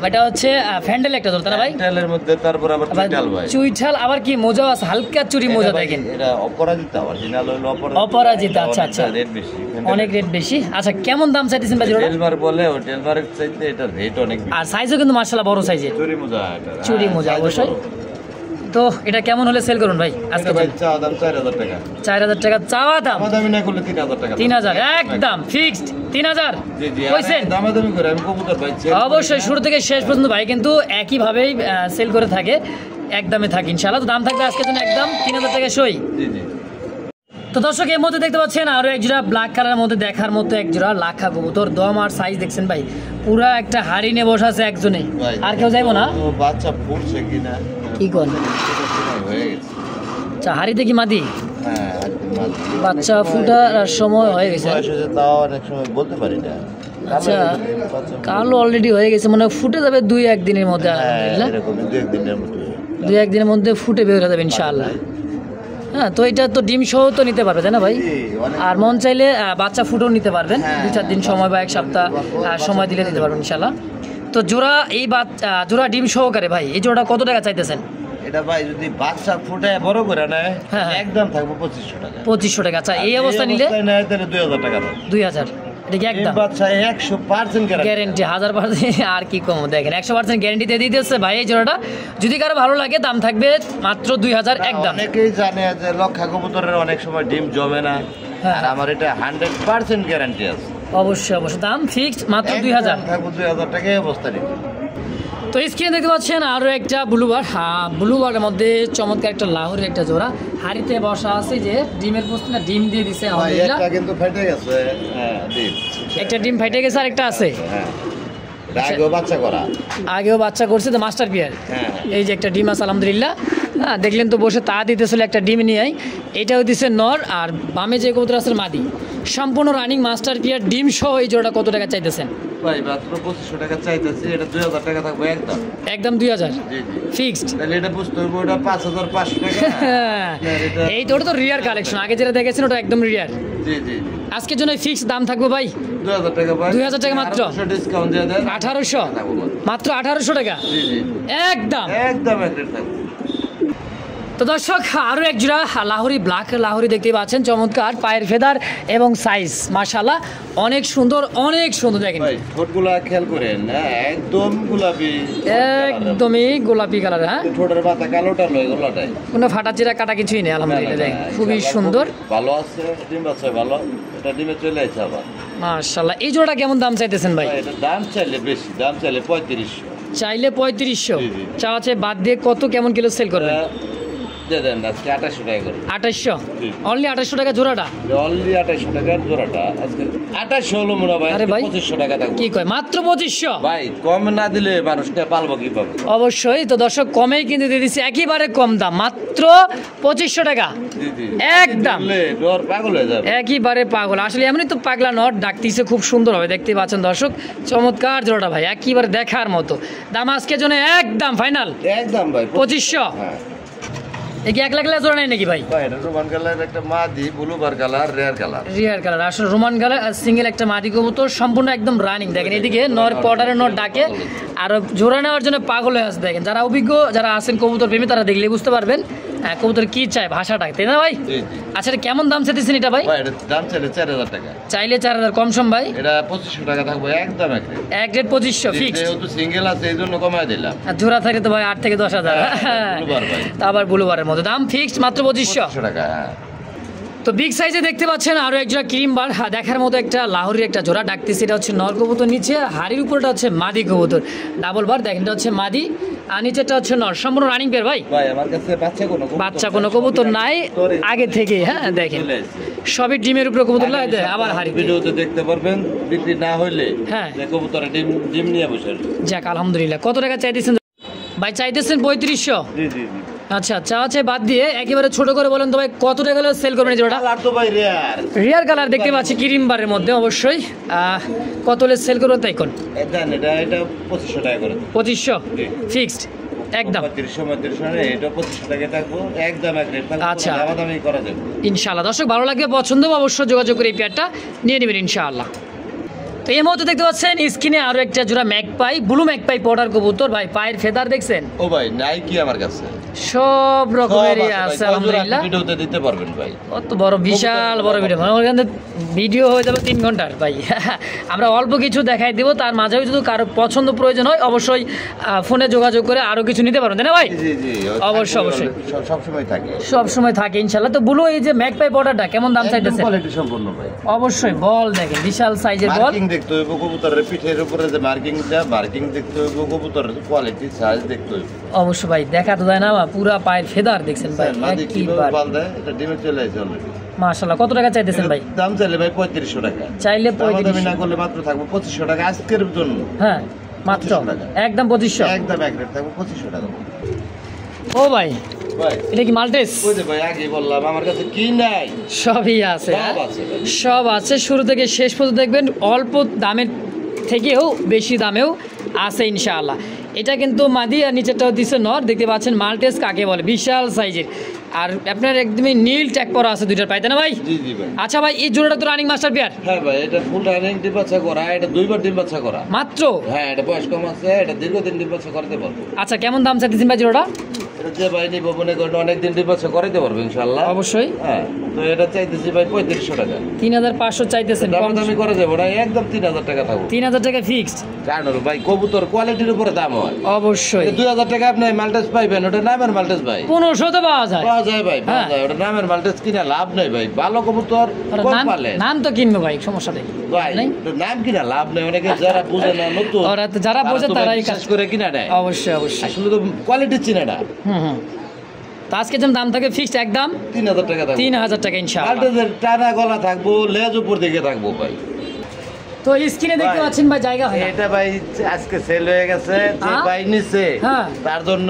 এটা হচ্ছে ফ্যান্ডেল একটা জোড়া, তাই না ভাই? ফ্যান্ডেলের মধ্যে তারপর আবার চুইঠাল ভাই। চুইঠাল আবার কি মোজাও আছে, হালকা চুরি মোজা দেখেন। এটা অপরাজিতা, অরিজিনাল হলো অপরাজিতা। আচ্ছা আচ্ছা, রেট বেশি, অনেক রেট বেশি। আচ্ছা কেমন দাম চাইতেছেন ভাই জোড়া? টেলবার বলে, ও টেলবারের চাইতে এটা রেট অনেক বেশি। আর সাইজও কিন্তু মাশাআল্লাহ বড় সাইজের। চুরি মোজা এটা। চুরি মোজা অবশ্যই। তো এটা কেমন হলে সেল করুন ভাই আজকে? ভাই চাওয়া দাম 4000 টাকা। 4000 টাকা চাওয়া দাম? দামাদামি না করলে 3000 টাকা। 3000 একদম ফিক্সড 3000। জি জি, কইছেন দামাদামি করে আমি কবুতর ভাই অবশ্যই শুরু থেকে শেষ পর্যন্ত ভাই কিন্তু একইভাবেই সেল করে থাকে, একদমে থাকে ইনশাআল্লাহ। তো দাম থাকবে আজকের জন্য একদম 3000 টাকা সই। জি জি। তো দর্শক এর মধ্যে দেখতে পাচ্ছেন আরো এক জোড়া ব্ল্যাক কালারের মধ্যে দেখার মতো এক জোড়া লাখা কবুতর। দম আর সাইজ দেখছেন ভাই, পুরা একটা হাড়ি নিয়ে বসে আছে একজনে, আর কেউ যাইবো না। বাচ্চা ফুটছে কিনা কি কোন হয়ে গেছে? আচ্ছা হাড়িতে কি মাদি? হ্যাঁ, বাচ্চা ফুটার সময় হয়ে গেছে, তাও অনেক সময় বলতে পারি না। আচ্ছা কালো অলরেডি হয়ে গেছে, মানে ফুটে যাবে 2-1 দিনের মধ্যে। এরকম 2-1 দিনের মধ্যে 2-1 দিনের মধ্যে ফুটে বের হয়ে যাবে ইনশাআল্লাহ। হ্যাঁ, তো এটা তো ডিম সহ তো নিতে পারবে, তাই না ভাই? আর মন চাইলে বাচ্চা ফুটেও নিতে পারবেন, 2-4 দিন সময় বা 1 সপ্তাহ সময় দিলে দিতে পারবেন ইনশাআল্লাহ। তো জোড়া এই জোড়া ডিম সহকারে ভাই এই জোড়াটা কত টাকা চাইতেছেন? এটা ভাই যদি বাচ্চা ফুটে বড় করে নেয় হ্যাঁ, একদম থাকবে 2500 টাকা। 2500 টাকা। আচ্ছা এই অবস্থা নিলে নেয় তাহলে 2000 টাকা দাও। 2000 এটা কি একদম বাচ্চা 100% গ্যারান্টি? 1000% আর কি কম দেখেন, 100% গ্যারান্টি দিয়ে দিতেছে ভাই এই জোড়াটা। যদি কারো ভালো লাগে দাম থাকবে মাত্র 2000 একদম। অনেকেই জানে যে লক্ষা কবুতরের অনেক সময় ডিম জমে না, আর আমার এটা 100% গ্যারান্টি আছে। অবশ্যই অবশ্যই দাম ফিক্সড মাত্র 2000 থাকবে 2000 টাকায় অবস্থা নিবে। তো স্ক্রিনে দেখতে পাচ্ছেন আরো একটা ব্লুবার। ব্লুবারের মধ্যে চমৎকার একটা লাহোরের একটা জোড়া হাড়িতে বসা আছে, যে ডিমের পোস্ট না ডিম দিয়ে দিছে আলহামদুলিল্লাহ। একটা কিন্তু ফেটে গেছে, হ্যাঁ ডিম একটা ডিম ফেটে গেছে আর একটা আছে, হ্যাঁ আগেও বাচ্চা করা, আগেও বাচ্চা করছে তো মাস্টার পিয়ার। হ্যাঁ এই যে একটা ডিম আছে আলহামদুলিল্লাহ। হ্যাঁ দেখলেন তো বসে তা দিতেছিল একটা ডিম নিয়ে। এটাও দিছে নর, আর বামে যে কবুতর আছে মাদি। সম্পূর্ণ রানিং মাস্টার পিয়ার ডিম সহ এই জোড়াটা কত টাকা চাইতেছেন? ভাই মাত্র 2500 টাকা চাইতেছি, এটা 2000 টাকা থাকবে একদম। একদম 2000 জি জি ফিক্সড। তাহলে এটা বুঝতে হবে ওটা 5500 টাকা। এই তো ওটা তো রিয়ার কালেকশন, আগে যেটা দেখেছেন ওটা একদম রিয়ার। জি জি আজকের জন্য ফিক্সড দাম থাকবে ভাই 2000 টাকা ভাই। 2000 টাকা মাত্র। ডিসকাউন্ট দিয়ে দেন 1800 মাত্র 1800 টাকা জি জি একদম একদম এক রেট থাকবে। তো দর্শক আরও এক জোড়া লাহোরি ব্ল্যাক লাহোরি দেখতে পাচ্ছেন, চমৎকার পায়ের ফেদার এবং সাইজ মাশাআল্লাহ অনেক সুন্দর দেখেন ভাই ঠোঁটগুলা খেয়াল করেন, হ্যাঁ একদম গোলাপি, একদমই গোলাপি কালার। হ্যাঁ ঠোঁটের পাতা কালোটা লয় গোলাটাই, কোনো ফাটা চিরা কাটা কিছুই নেই আলহামদুলিল্লাহ। দেখেন খুবই সুন্দর, ভালো আছে, ডিম বাচ্চা ভালো, এটা ডিমে চলে আসছে আবার মাশাআল্লাহ। এই জোড়াটা কেমন দাম চাইতেছেন ভাই? এটা দাম চাইলে বেশি, দাম চাইলে 3500, চাইলে 3500, জি, জি। চাওয়া চেয়ে বাদ দিয়ে কত কেমন কিলো সেল করবেন? দিয়ে দেন আজকে 2800 টাকা করে। 2800 জি। অনলি 2800 টাকা জোড়াটা? অনলি 2800 টাকা জোড়াটা, আজকে 2800 হলো মনে হয়। আরে ভাই 2500 টাকা থাকবে। কি কয় মাত্র 2500? ভাই কম না দিলে মানুষটা পালবো কিভাবে? অবশ্যই। তো দর্শক কমেই কিন্তু দিয়ে দিচ্ছি, একেবারে কম দাম মাত্র 2500 টাকা জি জি একদম। দিলে ডর পাগল হয়ে যাবে। একেবারে পাগল, আসলে এমনই তো পাগলা নট ডাকতিছে, খুব সুন্দর হবে দেখতে পাচ্ছেন দর্শক। চমৎকার জোড়াটা ভাই একেবারে দেখার মতো। দাম আজকের জন্য একদম ফাইনাল একদম ভাই 2500। হ্যাঁ এ কি 1 লাখ জোড়া নেই নাকি ভাই? ভাই এটা রোমান কালার একটা মাদি, ব্লুবার কালার, রেয়ার কালার, রিয়ার কালার আসলে রোমান কালার সিঙ্গেল একটা মাদি কবুতর সম্পূর্ণ একদম রানিং। দেখেন এদিকে নর পটারের নর ডাকে, আর জোড়া নেওয়ার জন্য পাগল হয়ে আছে। দেখেন যারা অভিজ্ঞ যারা আছেন কবুতর প্রেমী তারা দেখলে বুঝতে পারবেন কবুতর কি চায়, ভাষাটা, তাই না ভাই? জি জি আচ্ছা এটা কেমন দাম চাইতেছেন এটা ভাই? ভাই এটা দাম চাইলে 4000 টাকা, চাইলে 4000 কম সম ভাই? এটা 2500 টাকা থাকবে একদম এক রেট। এক রেট 2500 ফিক্সড। যেহেতু সিঙ্গেল আছে এই জন্য কমায় দিলাম। আর জোড়া থাকে তো ভাই 8 থেকে 10,000। ব্লুবার ভাই তা আবার ব্লুবারের মতো দাম ফিক্সড মাত্র 2500 টাকা। হ্যাঁ তো বিগ সাইজে দেখতে পাচ্ছেন আরো এক জোড়া ক্রিম বার দেখার মতো একটা লাহোরের একটা জোড়া ডাকতেছে। এটা হচ্ছে নর কবুতর, নিচে হাড়ির উপরটা হচ্ছে মাদি কবুতর, ডাবল বার। দেখেন এটা হচ্ছে মাদি আর নিচেটা হচ্ছে নর, সম্পূর্ণ রানিং পেয়ার ভাই। ভাই আমার কাছে বাচ্চা কোনো কবুতর নাই আগে থেকে। হ্যাঁ দেখেন সবই ডিমের উপরে কবুতর লাগে, আবার হাড়ি। ভিডিওতে দেখতে পারবেন, বিক্রি না হইলে হ্যাঁ কবুতরে ডিম নিয়ে বসে। যাক আলহামদুলিল্লাহ। কত টাকা চাইতেছেন ভাই চাইতেছেন 3500। জি জি জি। আচ্ছা আচ্ছা বাদ দিয়ে একেবারে ছোট করে বলেন তো ভাই কত টাকা হলে সেল করবেন এই জোড়াটা? কালার তো ভাই রেয়ার। রিয়ার কালার দেখতে পাচ্ছি ক্রিম বারের মধ্যে অবশ্যই। কত হলে সেল করবেন তাই কোন? এটা 2500 টাকা করে। 2500 ফিক্সড একদম। 3500 না, এটা 2500 টাকা থাকবো একদম এক রেট থাকবে। আচ্ছা। দামাদামি করা যাবে ইনশাআল্লাহ। দর্শক ভালো লাগবে, পছন্দ হবে অবশ্যই যোগাযোগ করে এই পেয়ারটা নিয়ে নেবেন ইনশাআল্লাহ। তো এই মুহূর্তে দেখতে পাচ্ছেন স্ক্রিনে আরো একটা জোড়া ম্যাকপাই, ব্লু ম্যাকপাই পর্দার কবুতর। ভাই পায়ের ফেদার দেখছেন? ও ভাই নাই কি আমার কাছে সব রকমেরই আছে আলহামদুলিল্লাহ। ভিডিওতে দিতে পারবেন ভাই। কত বড় বিশাল বড় ভিডিও, মানে ওখানে ভিডিও হয়ে যাবে 3 ঘন্টার ভাই। আমরা অল্প কিছু দেখাই দিব, তার মাঝেও যদি কারো পছন্দ প্রয়োজন হয় অবশ্যই ফোনে যোগাযোগ করে আরো কিছু নিতে পারবেন, তাই না ভাই? জি জি অবশ্যই অবশ্যই সব সময় থাকে, সব সময় থাকে ইনশাআল্লাহ। তো ব্লু এই যে ম্যাকপাই পর্দাটা কেমন দাম চাইতেছেন? কোয়ালিটি সম্পূর্ণ ভাই। অবশ্যই বল দেখেন, বিশাল সাইজের বল। মার্কিং দেখতে হইব কবুতরের পিঠের উপরে যে মার্কিংটা, মার্কিং দেখতে হইব কবুতরের কোয়ালিটি সাইজ দেখতে হইব অবশ্যই ভাই। দেখা তো যায় না, পুরা পায়ের ফেদার দেখছেন ভাই। কিভাবে বাল দেয় এটা ডিমে চলে আসে অলরেডি। মাশাআল্লাহ। কত টাকা চাইতেছেন ভাই? দাম চাইলে ভাই 3500 টাকা, চাইলে দামাদামি না করলে মাত্র থাকবো 2500 টাকা আজকের জন্য। হ্যাঁ মাত্র 2500 টাকা। একদম 2500 একদম এক রেট থাকবো 2500 টাকা। ও ভাই ভাই এটা কি মাল্টেস? ওই যে ভাই আগে বললাম আমার কাছে কি নাই, সবই আছে, সব আছে ভাই। সব আছে, শুরু থেকে শেষ পর্যন্ত দেখবেন। অল্প দামের থেকেও বেশি দামেও আছে ইনশাআল্লাহ। এটা কিন্তু মাদি আর নিচেরটাও দিচ্ছে নর, দেখতে পাচ্ছেন মাল্টেস কাকে বলে, বিশাল সাইজের। আর আপনার একদমই নীল ট্যাগ করা আছে দুইটার পাইতে না ভাই? জি জি ভাই। আচ্ছা ভাই এই জোড়াটা তো রানিং মাস্টার পেয়ার? হ্যাঁ ভাই, এটা ফুল রানিং ডিম বাচ্চা করা, এটা দুইবার ডিম বাচ্চা করা মাত্র। হ্যাঁ, এটা বয়স কম আছে, এটা দীর্ঘদিন ডিম বাচ্চা করতে পারবো। আচ্ছা কেমন দাম চাইতেছেন ভাই জোড়াটা? এটা যে ভাই নিব মনে করেন অনেকদিন ডিম বাচ্চা করাইতে পারবো ইনশাআল্লাহ। অবশ্যই। হ্যাঁ, তো এটা চাইতেছি ভাই 3500 টাকা। 3500 চাইতেছেন? দাম দামি করা যাবে না, একদম 3000 টাকা থাকবো। 3000 টাকা ফিক্সড? জানো ভাই কবুতর কোয়ালিটির উপরে দাম হয়। অবশ্যই। 2000 টাকা আপনি মাল্টেস পাইবেন, ওটা নামের মাল্টেস ভাই। 1500 তো পাওয়া যায়? পাওয়া যায় ভাই, পাওয়া যায়। ওটা নামের মাল্টেস কিনা লাভ নাই ভাই, ভালো কবুতর কম পালে। নাম তো কিনবে ভাই, সমস্যা নেই ভাই, ওটা নাম কিনা লাভ নাই। অনেকে যারা বুঝে না নতুন, ওরা তো যারা বোঝে তারাই কাজ করে কিনা নেয়। অবশ্যই অবশ্যই। আসলে তো কোয়ালিটি চিনে না। হুম। তো আজকে যেমন দাম থাকে ফিক্সড একদম 3000 টাকা থাকবে। 3000 টাকা ইনশাআল্লাহ। মাল্টেসের টানা গলা থাকবো, লেজ উপর দিকে থাকবো ভাই। তো স্ক্রিনে দেখতে পাচ্ছেন ভাই জায়গা হয় না। এটা ভাই আজকে সেল হয়ে গেছে, যে ভাই নিছে হ্যাঁ। তার জন্য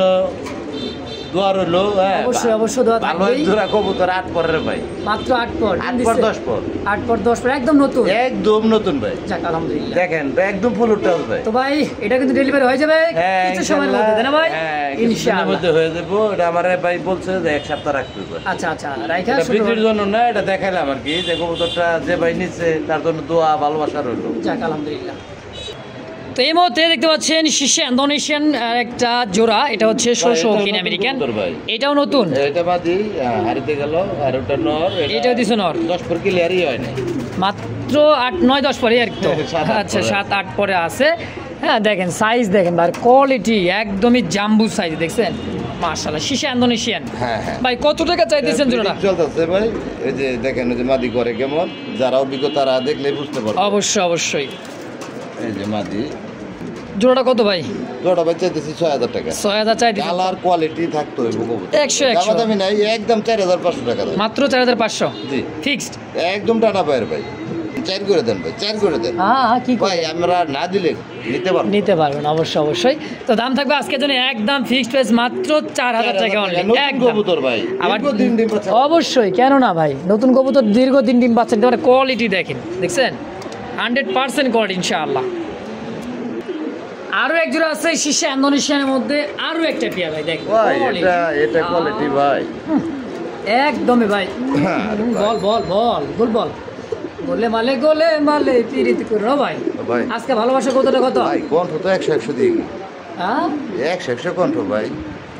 দোয়া রইলো। হ্যাঁ অবশ্যই অবশ্যই দোয়া ভালো থাকবেই। জোড়া কবুতর 8 পরের ভাই, মাত্র 8 পর 8 পর 10 পর 8 পর 10 পর একদম নতুন, একদম নতুন ভাই। যাক আলহামদুলিল্লাহ। দেখেন একদম ফুল উঠাল ভাই। তো ভাই এটা কিন্তু ডেলিভারি হয়ে যাবে হ্যাঁ, কিছু সময়ের মধ্যে, তাই না ভাই? হ্যাঁ, কিছুদিনের ইনশাআল্লাহ। মধ্যে হয়ে যাবো। এটা আমার ভাই বলছে যে 1 সপ্তাহ রাখতে হবে। আচ্ছা আচ্ছা রাইখা এটা শুরু বিক্রির জন্য না, এটা দেখাইলাম আর কি, যে কবুতরটা যে ভাই নিচ্ছে তার জন্য দোয়া ভালোবাসা রইলো। যাক আলহামদুলিল্লাহ। তো এই মুহূর্তে দেখতে পাচ্ছেন শীর্ষে ইন্দোনেশিয়ান একটা জোড়া, এটা হচ্ছে শোশোকিন আমেরিকান। এটাও নতুন, এটা বাদি হারিতে গেল, আর ওটা নর, এটাও দিছো নর। 10 পর ক্লিয়ারই হয় না, মাত্র 8 9 10 পরে আর কি। তো 7-8 আচ্ছা পরে। 7 8 পরে আছে। হ্যাঁ দেখেন সাইজ দেখেন ভাই, কোয়ালিটি একদমই জাম্বু সাইজ দেখছেন মাশাআল্লাহ। শীর্ষে ইন্দোনেশিয়ান। হ্যাঁ হ্যাঁ ভাই কত টাকা চাইতেছেন জোড়াটা? চলতেছে ভাই, এই যে দেখেন এই যে মাদি করে কেমন, যারা অভিজ্ঞ তারা দেখলে বুঝতে পারবে। অবশ্যই অবশ্যই। এই যে মাদি জোড়াটা কত ভাই? জোড়া ভাই চাইতেছি 6000 টাকা। 6000 চাইতেছি? কালার কোয়ালিটি থাকতো এই কবুতর 100 দামি নাই, একদম 4500 টাকা দাম। মাত্র 4500 জি ফিক্সড? একদম টানা পায়ের ভাই। 4 করে দেন ভাই, 4 করে দেন। হ্যাঁ কি ভাই আমরা না দিলে নিতে পারবো, নিতে পারবেন অবশ্যই অবশ্যই। তো দাম থাকবে আজকের জন্য একদম ফিক্সড প্রাইস মাত্র 4000 টাকা অনলি। নতুন কবুতর ভাই, আবার দীর্ঘদিন ডিম বাচ্চা। অবশ্যই, কেন না ভাই, নতুন কবুতর দীর্ঘদিন ডিম পাচ্ছেন, মানে কোয়ালিটি দেখেন, দেখছেন 100% কোয়ালিটি ইনশাআল্লাহ। আরো এক জোড়া আছে শীর্ষে ইন্দোনেশিয়ানের মধ্যে, আরো একটা পেয়ার ভাই দেখেন ভাই quality। এটা কোয়ালিটি ভাই একদমই ভাই। বল বল বল বল বল গোলে মালে পিরিতি করো ভাই। ভাই আজকে ভালোবাসা কতটা কত ভাই কণ্ঠ তো 100 দিয়ে গেল। হ্যাঁ 100 কণ্ঠ ভাই।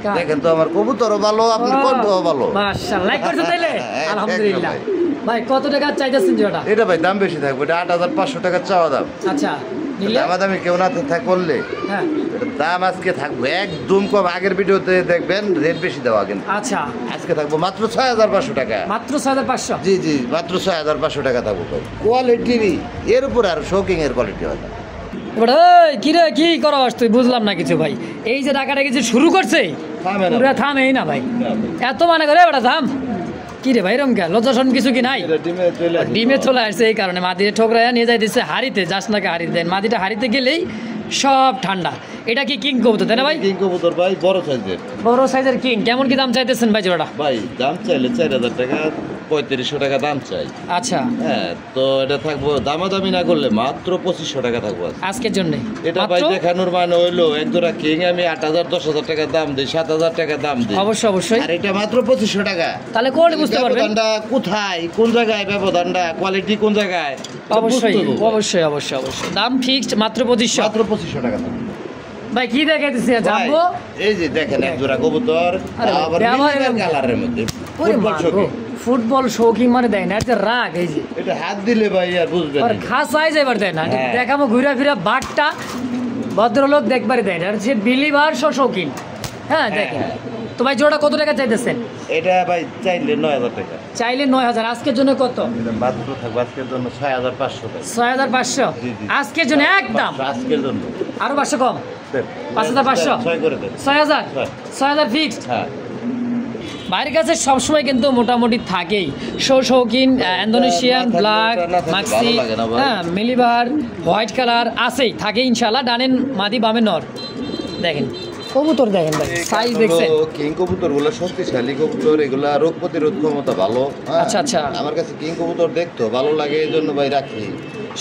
কার? দেখেন তো আমার কবুতরও ভালো, আপনার কণ্ঠও ভালো। মাশাআল্লাহ, লাইক করছো তাইলে? হ্যাঁ, আলহামদুলিল্লাহ। একদম ভাই কত টাকা চাইতেছেন জোড়াটা? এটা ভাই দাম বেশি থাকবে, এটা 8500 টাকা চাওয়া দাম। আচ্ছা নিলে? দামাদামি কেউ না থাক করলে হ্যাঁ এটার দাম আজকে থাকবে একদম কম। আগের ভিডিওতে দেখবেন রেট বেশি দেওয়া, কিন্তু আচ্ছা আজকে থাকবো মাত্র 6500 টাকা। মাত্র 6500? জি জি মাত্র 6500 টাকা থাকবো ভাই। কোয়ালিটিরই এর উপরে আর শোকিং এর কোয়ালিটি হয় না। এবার এই কি রে, কি করাস তুই? বুঝলাম না কিছু ভাই। এই যে ডাকাডাকি যে শুরু করছে থামে না পুরা থামেই না ভাই, এত মানে করে বেটা থাম। কি রে ভাই রম কে লজ্জাসন কিছু কি নাই? এটা ডিমে চলে আসে। ডিমে চলে আসছে এই কারণে মাদিরে ঠোকরাইয়া নিয়ে যাইতেছে হাড়িতে, যাস নাকি হাড়িতে দেন। মাদিটা হাড়িতে গেলেই সব ঠান্ডা। এটা কি কিং কবুতর তাই না ভাই? কিং কবুতর ভাই, বড় সাইজের। বড় সাইজের কিং। কেমন কি দাম চাইতেছেন ভাই জোড়াটা? ভাই দাম চাইলে 4000 টাকা, 3500 টাকা দাম চাই। আচ্ছা, হ্যাঁ, তো এটা থাকবো দামাদামি না করলে মাত্র 2500 টাকা থাকবো আজকের জন্য। এটা ভাই দেখানোর মানে হইলো এক জোড়া কিং আমি 8000 10000 টাকা দাম দিই, 7000 টাকা দাম দিই। অবশ্যই অবশ্যই। আর এটা মাত্র 2500 টাকা। তাহলে কোয়ালিটি বুঝতে পারবেন ব্যবধানটা কোথায়, কোন জায়গায় ব্যবধানটা, কোয়ালিটি কোন জায়গায়। অবশ্যই অবশ্যই অবশ্যই অবশ্যই। দাম ফিক্সড মাত্র 2500। মাত্র 2500 টাকা থাকবে ভাই কি দেখাইতেছি জানবো? এই যে দেখেন এক জোড়া কবুতর, আবার মিলিবাগ কালারের মধ্যে। ফুটবল শৌখিন মানে দেয় না, এটা রাগ। এই যে এটা হাত দিলে ভাই আর বুঝবেন আর খাসাই যাইবার দেয় না। দেখাবো ঘুরা ফিরা বাঘটা, ভদ্রলোক দেখবারই দেয় না। আর সে বিলিভার শৌখিন। হ্যাঁ দেখেন তো ভাই জোড়া কত টাকা চাইতেছেন? এটা ভাই চাইলে 9000 টাকা। চাইলে 9000। আজকের জন্য কত? এটা মাত্র থাকবে আজকের জন্য 6500 টাকা। 6500 আজকের জন্য একদম। আজকের জন্য আরো 500 কম, 5500 6 করে দেন। 6000 ফিক্সড। হ্যাঁ, বাইরের কাছে সবসময় কিন্তু মোটামুটি থাকেই শৌখিন ইন্দোনেশিয়ান ব্ল্যাক মাক্সি, হ্যাঁ মিলিবার হোয়াইট কালার আছেই, থাকে ইনশাল্লাহ। ডানেন মাদি বামে নর। দেখেন কবুতর দেখেন ভাই, সাইজ দেখছেন। কিং কবুতর গুলো শক্তিশালী কবুতর, এগুলা রোগ প্রতিরোধ ক্ষমতা ভালো। আচ্ছা আচ্ছা, আমার কাছে কিং কবুতর দেখতো ভালো লাগে, এই জন্য ভাই রাখি।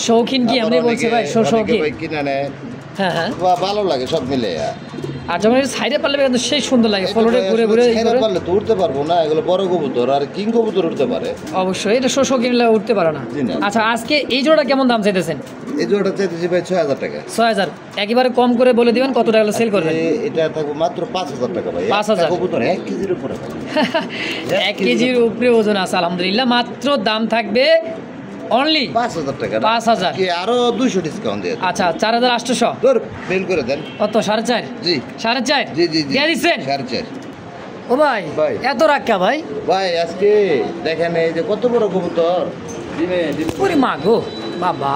শৌখিন কি এমনি বলছে ভাই? শৌখিন ভাই কিনে নেয়, হ্যাঁ হ্যাঁ, ভালো লাগে সব মিলে। আর যখন সাইডে পারলে কিন্তু সেই সুন্দর লাগে, ফ্লোরে ঘুরে ঘুরে পারলে তো উঠতে পারবো না, এগুলো বড় কবুতর। আর কিং কবুতর উঠতে পারে অবশ্যই, এটা শৌখিন উঠতে পারে না। আচ্ছা আজকে এই জোড়া কেমন দাম চাইতেছেন? এই জোড়াটা চাইতেছি ভাই 6000 টাকা। 6000 একেবারে কম করে বলে দিবেন, কত টাকা সেল করবেন? এটা থাকবে মাত্র 5000 টাকা ভাই। 5000 কবুতর 1 কেজির উপরে। 1 কেজির উপরে ওজন আছে আলহামদুলিল্লাহ। মাত্র দাম থাকবে অনলি 5000 টাকা। 5000 কি আরো 200 ডিসকাউন্ট দিয়ে? আচ্ছা 4800 তোর বিল করে দেন। কত? 4.5? জি 4.5 জি জি দিয়ে দিচ্ছেন? 4.5। ও ভাই এত রাখা ভাই? ভাই আজকে দেখেন এই যে কত বড় কবুতর। ওরে মা গো বাবা,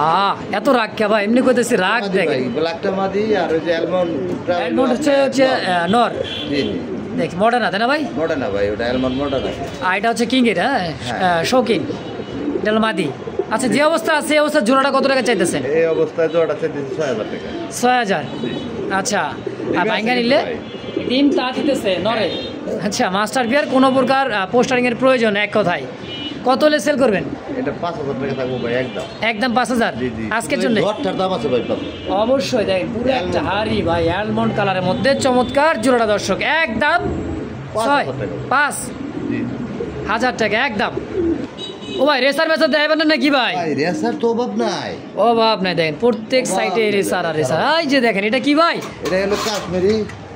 এত রাখা ভাই? এমনি কইতেছি রাখ। দেখেন ব্ল্যাকটা মাদি আর ওই যে অ্যালমন্ড হচ্ছে নর। জি জি দেখ মডার্ন আছে না ভাই? মডার্ন না ভাই, ওটা অ্যালমন্ড মডার্ন আছে। আর এটা হচ্ছে কিং এর, হ্যাঁ শৌখিন, এটা হলো মাদি। আচ্ছা যে অবস্থা আছে এই অবস্থা জোড়াটা কত টাকা চাইতেছেন? এই অবস্থায় জোড়াটা চাইতেছি 6000 টাকা। 6000। আচ্ছা আর ভাঙ্গা নিলে 3 তা দিতেছে নরে। আচ্ছা মাস্টার বিয়ার কোনো প্রকার পোস্টারিং এর প্রয়োজন এক কথায়। কত হলে সেল করবেন? এটা 5000 টাকা থাকবে ভাই একদম। একদম 5000 আজকের জন্য? ঘরটার দাম আছে ভাই। অবশ্যই দেখেন পুরো একটা হাড়ি ভাই, অ্যালমন্ড কালারের মধ্যে চমৎকার জোড়াটা দর্শক, একদম 5000 টাকা একদম। ও ভাই রেসার মেসার দেখাবেন না নাকি ভাই? রেসার তো অভাব নাই, অভাব নাই। দেখেন প্রত্যেক সাইডে রেসার আর রেসার। এই যে দেখেন এটা কি ভাই? এটা হলো কাশ্মীরি।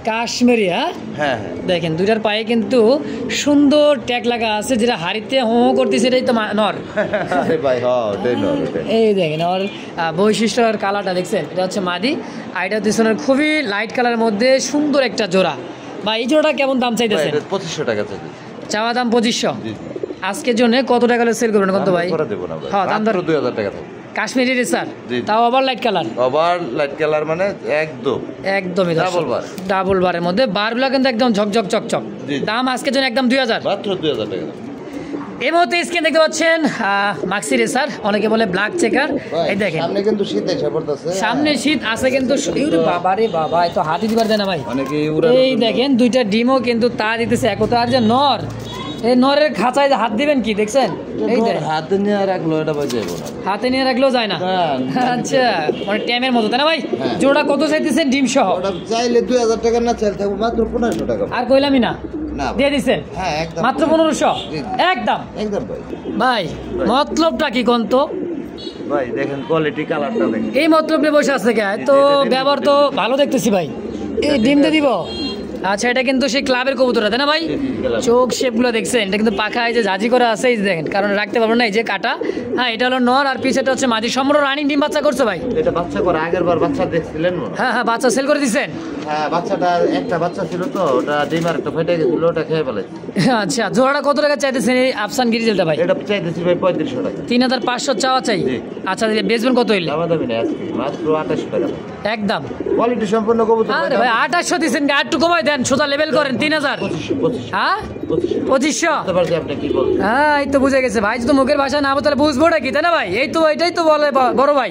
কাশ্মীরি, হ্যাঁ হ্যাঁ দেখেন দুইটার পায়ে কিন্তু সুন্দর ট্যাগ লাগা আছে, যেটা হাড়িতে হো করতেছে এটাই তো নর। আরে ভাই হ্যাঁ ওটাই নর। এই দেখেন ওর বৈশিষ্ট্য আর কালারটা দেখছেন, এটা হচ্ছে মাদি। আর এটা দিশনের খুবই লাইট কালারের মধ্যে সুন্দর একটা জোড়া। বা এই জোড়াটা কেমন দাম চাইতেছেন? 2500 টাকা চাইছি। চাওয়া দাম 2500। আজকের জন্য কত টাকা সেল করবেন কত ভাই? হ্যাঁ দাম ধরো 2000 টাকা থাকবে। কাশ্মীরি রেসার, তাও আবার লাইট কালার। আবার লাইট কালার মানে একদমই ডাবল বারের মধ্যে বারগুলো কিন্তু একদম ঝকঝক চকচক। দাম আজকের জন্য একদম 2000, মাত্র 2000 টাকা। এই মুহূর্তে স্ক্রিন দেখতে পাচ্ছেন মাক্সি রেসার, অনেকে বলে ব্ল্যাক চেকার। এই দেখেন সামনে কিন্তু শীত এসে পড়তেছে, সামনে শীত আছে কিন্তু বাবা রে বাবা, এত হাতি দিবার দেয় না ভাই। অনেকে এই দেখেন দুইটা ডিমও কিন্তু তা দিতেছে একতা। আর যে নর, এই নরের খাঁচায় হাত দিবেন কি দেখছেন? এই দেখেন হাতে নিয়ে রাখলো, এটা বাজাইবো না, হাতে নিয়ে রাখলেও যায় না। আচ্ছা মানে ট্যামের মতো তাই না ভাই? জোড়া কত চাইতেছেন ডিম সহ? ওটা চাইলে 2000 টাকা না, চাইলে থাকবো মাত্র 1500 টাকা। আর কইলামই না, দিয়ে দিচ্ছেন? হ্যাঁ একদম মাত্র 1500 একদম। একদম ভাই মতলবটা কি কোন তো ভাই? দেখেন কোয়ালিটি কালারটা দেখেন। এই মতলব নিয়ে বসে আছে কে? তো ব্যবহার তো ভালো দেখতেছি ভাই। এই ডিম দিয়ে দিব। আচ্ছা এটা কিন্তু সেই ক্লাবের কবুতরটা তাই না ভাই? চোখ শেপগুলো দেখছেন, এটা কিন্তু পাখায় যে জাজি করা আছে, এই দেখেন, কারণ রাখতে পারবো না, এই যে কাটা। হ্যাঁ এটা হলো নর আর পিছেটা হচ্ছে মাদি। সম্পূর্ণ রানিং ডিম বাচ্চা করছে ভাই? এটা বাচ্চা করে আগের বার বাচ্চা দেখছিলেন? হ্যাঁ হ্যাঁ বাচ্চা সেল করে দিচ্ছেন? হ্যাঁ বাচ্চাটা একটা বাচ্চা ছিল তো, ওটা ডিম আর একটা ফেটে গেছিল, ওটা খেয়ে ফেলেছে। আচ্ছা জোড়াটা কত টাকা চাইতেছেন এই আফসান গিরিজেলটা ভাই? এটা চাইতেছি ভাই 3500 টাকা। 3500 চাওয়া চাই? আচ্ছা বেচবেন কত হইলে? দামি না আজকে মাত্র 2800 টাকা একদম। কোয়ালিটি সম্পূর্ণ কবুতর। আরে ভাই 2800 দিবেন, আর একটু কমাই দেন, সোজা লেভেল করেন 3000। হ্যাঁ 2500? আপনি কি বলেন? হ্যাঁ এই তো বুঝে গেছে ভাই, যদি মুখের ভাষা না তাহলে বুঝবোটা কি তাই না ভাই? এই তো এটাই তো বলে বড় ভাই,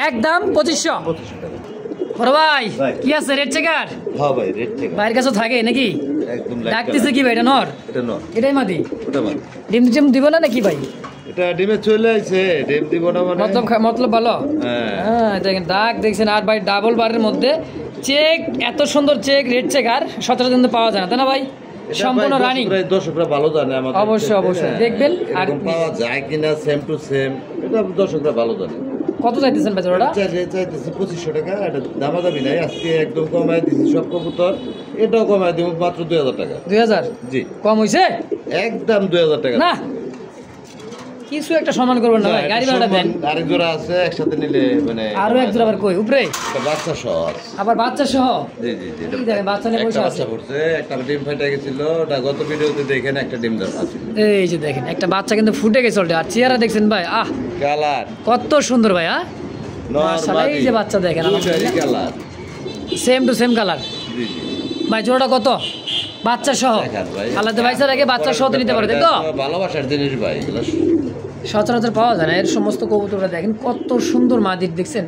একদম 2500। বড় ভাই ভাই। কি আছে রেড চেকার হ্যাঁ ভাই রেড চেক ভাইয়ের কাছে থাকে নাকি একদম ডাকতেছে কি ভাই এটা নর এটা নর এটাই মাদি ওটা মানে ডিম টিম দিব না নাকি ভাই এটা ডিমে চলে আইছে ডিম দিব না মানে মতলব ভালো হ্যাঁ হ্যাঁ দেখেন ডাক দেখছেন আর ভাই ডাবল বারের মধ্যে চেক এত সুন্দর চেক রেড চেক আর সচরাচর কিন্তু পাওয়া যায় না তাই না ভাই সম্পূর্ণ রানিং দর্শকরা ভালো জানে আমাদের অবশ্যই অবশ্যই দেখবেন আর এরকম পাওয়া যায় কিনা সেম টু সেম এটা দর্শকরা ভালো জানে কত চাইতেছেন বেচারাটা চাইতেছি 2500 টাকা এটা দামাদামি নাই আজকে একদম কমায় দিছি সব কবুতর এটাও কমায় দিব মাত্র 2000 টাকা 2000 জি কম হইছে একদম 2000 টাকা না কিছু একটা সম্মান করবেন না ভাই গাড়ি ভাড়াটা দেন আরেক জোড়া আছে একসাথে নিলে মানে আরো এক জোড়া আবার কই উপরে একটা বাচ্চা সহ আছে। আবার বাচ্চা সহ জি জি জি কি দেখেন বাচ্চা নিয়ে বসে একটা আছে বাচ্চা পড়ছে একটা ডিম ফাইটা গেছিল ওটা গত ভিডিওতে দেখেন একটা ডিম দর আছে এই যে দেখেন একটা বাচ্চা কিন্তু ফুটে গেছে অলরেডি আর চেহারা দেখছেন ভাই আহ কালার কত সুন্দর ভাই হ্যাঁ মাশাআল্লাহ এই যে বাচ্চা দেখেন colour same to same colour জি জি ভাই জোড়াটা কত বাচ্চা সহ দেখান ভাই আলাদা ভাই স্যার আগে বাচ্চা সহ তো নিতে পারে তাই তো ভালোবাসার জিনিস ভাই এগুলো সচরাচর পাওয়া যায় না এর সমস্ত কবুতরটা দেখেন কত সুন্দর মাদির দেখছেন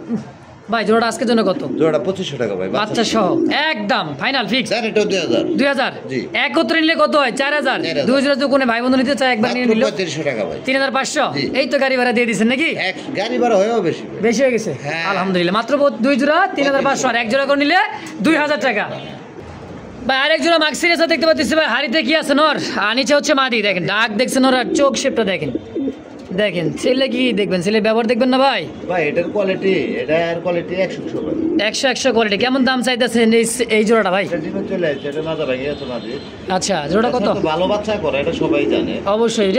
ভাই জোড়াটা আজকের জন্য কত জোড়া 2500 টাকা ভাই বাচ্চা সহ একদম ফাইনাল ফিক্স স্যার এটা 2000 2000 জি। একত্রে নিলে কত হয় 4000 2000 তো কোনো ভাই বন্ধু নিতে চায় একবার নিয়ে নিল 3500 টাকা ভাই 3500 জি। এই তো গাড়ি ভাড়া দিয়ে দিচ্ছেন নাকি এক গাড়ি ভাড়া হয়েও বেশি বেশি হয়ে গেছে হ্যাঁ। আলহামদুলিল্লাহ মাত্র 2 জোড়া 3500 আর এক জোড়া করে নিলে 2000 টাকা ভাই আরেক জোড়া মাক্সিরেসা দেখতে পাচ্ছি ভাই হাড়িতে কি আছে নর আর নিচে হচ্ছে মাদি দেখেন ডাক দেখছেন ওর আর চোখ শেপটা দেখেন দেখেন ছেলে কি দেখবেন ছেলে ব্যবহার দেখবেন না ভাই ভাই এটার কোয়ালিটি এটার কোয়ালিটি 100 ভাই 100 কোয়ালিটি কেমন দাম চাইতেছেন এই জোড়াটা ভাই এটা জীবন চলে আসছে এটা মাথা ভেঙে গেছে মাঝে আচ্ছা জোড়া কত ভালো বাচ্চা করে এটা সবাই জানে অবশ্যই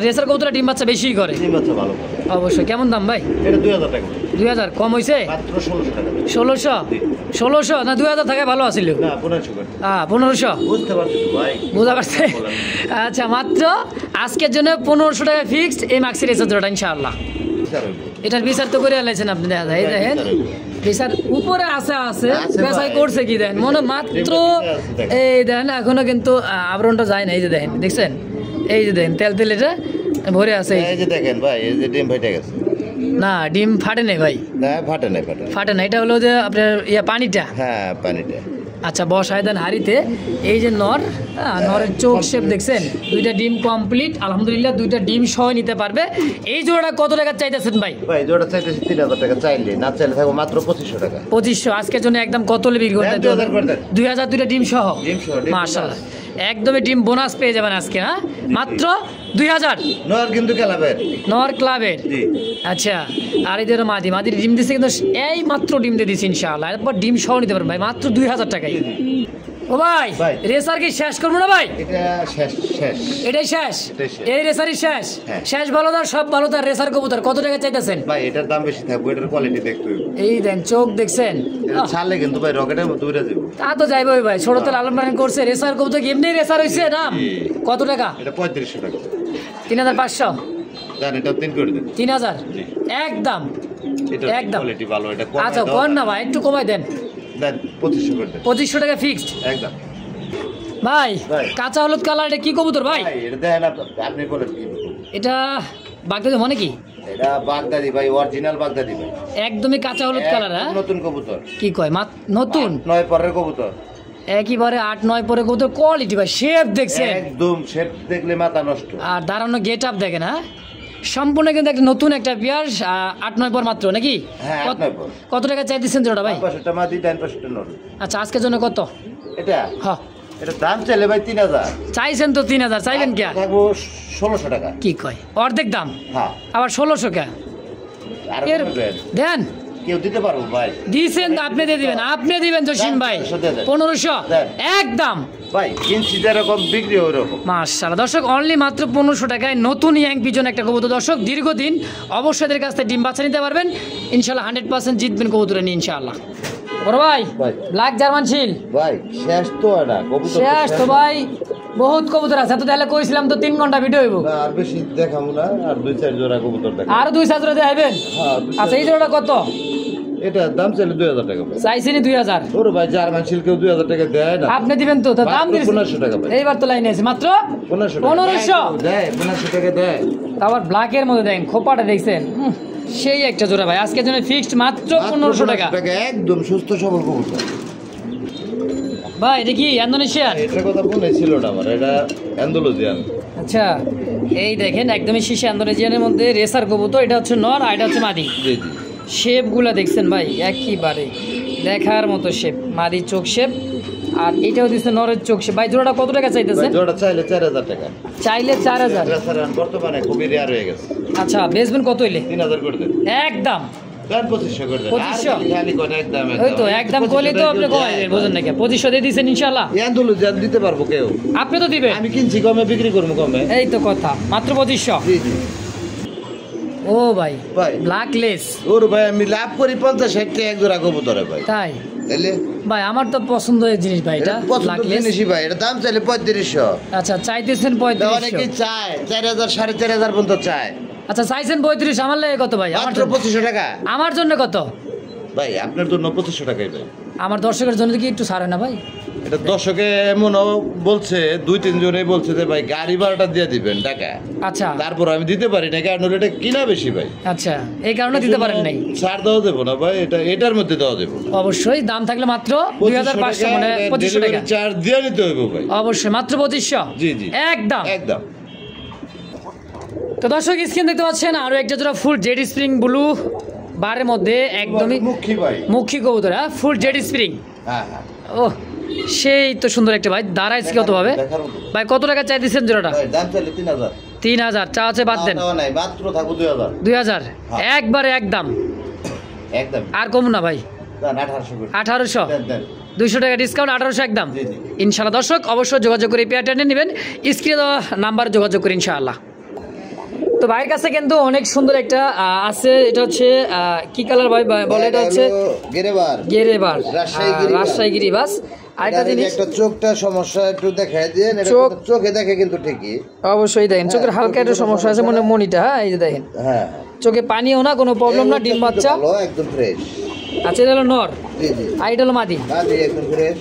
রেসার কবুতরা ডিম বাচ্চা বেশি করে ডিম বাচ্চা ভালো করে অবশ্যই কেমন দাম ভাই এটা 2000 টাকা 2000 কম হয়েছে মাত্র 1600 টাকা 1600 না 2000 টাকায় ভালো আছিল না 1500 করে 1500 বুঝতে পারছি তো ভাই বুঝা পারছে আচ্ছা মাত্র আজকের জন্য 1500 টাকা ফিক্সড এই মাক্সি রেসার জোড়াটা ইনশাআল্লাহ বিচার হইব এটার বিচার তো করে আলাইছেন আপনি দেখা যায় এই দেখেন বিচার উপরে আছে আছে বেসাই ভাই। করছে কি দেখেন মনে মাত্র এই দেখেন এখনো কিন্তু আবরণটা যায় না এই যে দেখেন দেখছেন এই যে দেখেন তেল তেল এটা ভরে আছে এই যে। এই যে দেখেন ভাই এই যে ডিম ফাইটা গেছে না ডিম ফাটে নাই ভাই না ফাটে নাই ফাটে না এটা হলো যে আপনার পানিটা হ্যাঁ পানিটা আচ্ছা বসায় দেন হাড়িতে এই যে নর নরের চোখ শেপ দেখছেন দুইটা ডিম কমপ্লিট আলহামদুলিল্লাহ দুইটা ডিম সহ নিতে পারবে এই জোড়াটা কত টাকা চাইতেছেন ভাই ভাই জোড়া চাইতেছি 3000 টাকা চাইলে না চাইলে থাকবো মাত্র 2500 টাকা 2500 আজকের জন্য একদম কত বিক্রি করতে 2000 করে দেন 2000 দুইটা ডিম সহ ডিম সহ, ডিম মাশাআল্লাহ একদমই ডিম বোনাস পেয়ে যাবেন আজকে হ্যাঁ মাত্র 2000 নর কিন্তু খেলাবেন নর ক্লাবের জি আচ্ছা আর এদের মাদির ডিম দিচ্ছে কিন্তু এই মাত্র ডিম দিয়ে দিচ্ছি ইনশাআল্লাহ এরপর ডিম সহ নিতে পারবেন ভাই মাত্র 2000 টাকায় ও ভাই ভাই। রেসার কি শেষ করবো না ভাই এটা শেষ এটাই শেষ এটাই শেষ। এই রেসারই শেষ হ্যাঁ। শেষ ভালো তার সব ভালো তার রেসার কবুতর কত টাকা চাইতেছেন ভাই এটার দাম বেশি থাকবে এটার কোয়ালিটি দেখতে হইব এই দেন চোখ দেখছেন এটা ছাড়লে কিন্তু ভাই রকেটের মতো উড়ে যাবে তা তো যাইবই ভাই ছোট তো লালন পালন করছে রেসার কবুতর কি এমনি রেসার হইছে দাম জি। কত টাকা এটা 3500 টাকা 3500 জান এটা 3 করে দেন 3000 জি। একদম এটা একদম। কোয়ালিটি ভালো এটা আচ্ছা কোন না ভাই একটু কমাই দেন দেন 2500 করে দেন 2500 টাকা ফিক্সড একদম ভাই ভাই। কাঁচা হলুদ কালার এটা কি কবুতর ভাই ভাই এটা দেখেন আপনি বলেন কি এটা বাগদাদি মনে কি এটা বাগদাদি ভাই অরিজিনাল বাগদাদি ভাই একদমই কাঁচা হলুদ কালার হ্যাঁ একদম নতুন কবুতর কি কয় নতুন 9 পরের কবুতর একেবারে 8-9 পরে কবুতর কোয়ালিটি ভাই শেপ দেখছেন একদম শেপ দেখলে মাথা নষ্ট আর দাঁড়ানো গেট আপ দেখেন হ্যাঁ সম্পূর্ণ কিন্তু একটা নতুন একটা পেয়ার 8-9 পর মাত্র নাকি হ্যাঁ, কত- 8-9 পর। কত টাকা চাইতেছেন জোড়া ভাই পাঁচশোটা মাটি 10% নর আচ্ছা আজকের জন্য কত এটা হ্যাঁ এটা দাম চাইলে ভাই 3000 চাইছেন তো 3000 চাইবেন কি আর? থাকবো 1600 টাকা কি কয় অর্ধেক দাম হ্যাঁ আবার 1600 কে আর এর দেন কেউ দিতে পারবো ভাই দিয়েছেন তো আপনি দিয়ে দিবেন আপনি দিবেন জসিম ভাই 1500 দেন। একদম ভাই কিনছি যেরকম বিক্রি ওরকম মাশাআল্লাহ দর্শক অনলি মাত্র 1500 টাকায় নতুন ইয়াং পিজন একটা কবুতর দর্শক দীর্ঘদিন অবশ্যই এদের কাছ থেকে ডিম বাচ্চা নিতে পারবেন ইনশাআল্লাহ 100% জিতবেন কবুতরে নিয়ে ইনশাআল্লাহ বড় ভাই ভাই। ব্ল্যাক জার্মান শিল ভাই শেষ তো এটা কবুতর তো শেষ তো ভাই বহুত কবুতর আছে এত তাহলে কইছিলাম তো 3 ঘন্টা ভিডিও হইব না, আর বেশি দেখাবো না আর 2-4 জোড়া কবুতর দেখা আর 2-4 জোড়া দেখাইবেন হ্যাঁ, 2-4 আচ্ছা এই জোড়াটা কত এটা দাম চাইলে 2000 টাকা ভাই চাইছিনি 2000 ওরে ভাই জার্মান সিল্কেও 2000 টাকা দেয় না আপনি দিবেন তো তা দাম মাত্র দিয়েছেন 1500 টাকা ভাই এইবার তো লাইনে আছে মাত্র 1500 1500 দেয় 1500 টাকা দেয় আবার ব্ল্যাকের মধ্যে দেখেন খোপাটা দেখছেন সেই একটা জোড়া ভাই, আজকের জন্য ফিক্সড মাত্র 1500 টাকা। একদম সুস্থ সবল কবুতর ভাই এটা কি ইন্দোনেশিয়ান? এটার কথা মনে ছিল না আমার, এটা অ্যান্ডালুজিয়ান। আচ্ছা, এই দেখেন একদমই শিশে ইন্দোনেশিয়ানের মধ্যে রেসার কবুতর, এটা হচ্ছে নর আর এটা হচ্ছে মাদি। জি জি, শেপগুলা দেখছেন ভাই একেবারে দেখার মতো শেপ, মাদি চোখ শেপ, আর এটাও দিচ্ছে নরের চোখ শেপ। ভাই জোড়াটা কত টাকা চাইতেছেন? জোড়া চাইলে 4000 টাকা। চাইলে 4000। বর্তমানে খুবই রেয়ার হয়ে গেছে। আচ্ছা, বেচবেন কত হইলে? 3000 করে দেন একদম। 2500 করে দেন। 2500 খালি কোন একদম ওই তো একদম কইলে তো আপনি কয় বুঝেন না, 2500 দিয়ে দিছেন ইনশাআল্লাহ। অ্যান্ডালুজিয়ান দিতে পারবো কেউ? আপনি তো দিবেন। আমি কিনছি কমে, বিক্রি করবো কমে। এই তো কথা, মাত্র 2500। জি জি। ও ভাই ভাই ব্ল্যাকলেস, ওর ভাই আমি লাভ করি 50-60 টাকা এক জোড়া কবুতরে ভাই। তাই তাইলে ভাই আমার তো পছন্দের জিনিস ভাই, এটা ব্ল্যাকলেস। জিনিসই ভাই, এটা দাম চাইলে 3500। আচ্ছা, চাইতেছেন 3500। অনেকে চায় 4000 4500 পর্যন্ত চায়। আচ্ছা, চাইছেন 35, আমার লাগে কত ভাই? আমার মাত্র 2500 টাকা। আমার জন্য কত ভাই আপনার জন্য 2500 টাকাই ভাই। আমার দর্শকের জন্য কি একটু ছাড় হয় না ভাই? এটা দর্শকে এমনও বলছে, 2-3 জনেই বলছে যে ভাই গাড়ি ভাড়াটা দিয়ে দিবেন টাকা। আচ্ছা তারপর আমি দিতে পারি না, কারণ এটা কিনা বেশি ভাই। আচ্ছা, এই কারণে দিতে পারেন নাই। ছাড় দেওয়া দেবো না ভাই, এটার মধ্যে দেওয়া দেবো। অবশ্যই দাম থাকলে মাত্র 2500, মানে 2500 টাকা চার্জ দিয়ে নিতে হইব ভাই। অবশ্যই মাত্র 2500। জি জি, একদম একদম। তো দর্শক স্ক্রিন দেখতে পাচ্ছেন আরো একটা জোড়া ফুল জেড স্প্রিং ব্লু বারের মধ্যে একদমই মুখী ভাই, মুখী কবুতর, ফুল জেড স্প্রিং। হ্যাঁ হ্যাঁ, ও সেই তো সুন্দর একটা ভাই, দাঁড়াইছে কত ভাবে ভাই? কত টাকা চাই দিচ্ছেন জোড়াটা? ভাই দাম চাইলে 3000। 3000 চা আছে, বাদ দেন। নাই, মাত্র থাকবো 2000। 2000 একবারে একদম, একদম আর কম না ভাই? দেন 1800 করে। 1800, দেন দেন। 200 টাকা ডিসকাউন্ট, 1800 একদম। জি জি। ইনশাআল্লাহ দর্শক অবশ্যই যোগাযোগ করে পেয়ারটা নেবেন, স্ক্রিনে দেওয়া নাম্বার যোগাযোগ করে ইনশাআল্লাহ। তো ভাইয়ের কাছে কিন্তু অনেক সুন্দর একটা আছে, এটা হচ্ছে কি কালার ভাই বলে? এটা হচ্ছে গেরেবার, গেরেবার, রাজশাহী গিরিবাস। আরেকটা জিনিস, একটা চোখটা সমস্যা একটু দেখায় দিয়ে, চোখে দেখে কিন্তু ঠিকই। অবশ্যই দেখেন চোখের হালকা একটা সমস্যা আছে, মানে মনিটা, হ্যাঁ এই যে দেখেন, হ্যাঁ চোখে পানিও না, কোনো প্রবলেম না, ডিম বাচ্চা একদম ফ্রেশ। আচ্ছা, এটা হলো নর, জি জি, আর এটা হলো মাদি। মাদি একদম ফ্রেশ।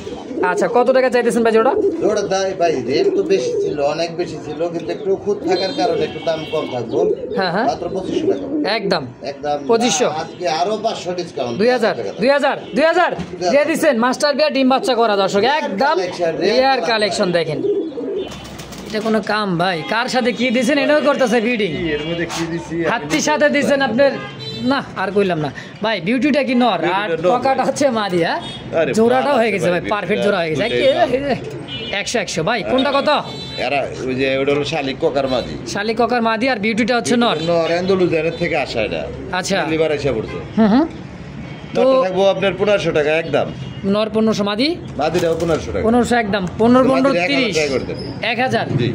আচ্ছা, কত টাকা চাইতেছেন ভাই জোড়া? জোড়া দাই ভাই, রেট তো বেশি ছিল, অনেক বেশি ছিল, কিন্তু একটু খুদ থাকার কারণে একটু দাম কম থাকবো। হ্যাঁ হ্যাঁ, মাত্র 2500 টাকা একদম একদম 2500। আজকে আরো 500 ডিসকাউন্ট। 2000 দিয়ে দিচ্ছেন। মাস্টার বিয়া ডিম বাচ্চা করা দর্শক, একদম রিয়ার কালেকশন। দেখেন এটা কোনো কাম ভাই, কার সাথে কি দিছেন এটাও করতেছে ফিডিং। এর মধ্যে কি দিছি? হাতির সাথে দিছেন আপনার, না আর কইলাম না ভাই। বিউটিটা কি নর আর টকাটা হচ্ছে মাদি। হ্যাঁ, জোড়াটাও হয়ে গেছে ভাই, পারফেক্ট জোড়া হয়ে গেছে 100 ভাই। কোনটা কত? এরা ওই যে ওটা হলো শালিক কোকার মাদি, শালিক কোকার মাদি, আর বিউটিটা হচ্ছে নর। নর অ্যান্ডালুজিয়ানের থেকে আসা এটা। আচ্ছা, লিভার এসে পড়ছে। তো থাকবো আপনার 1500 টাকা একদম। নর 1500, মাদি মাদিটাও 1500 টাকা। 1500 একদম। 15 15 30 1000। জি,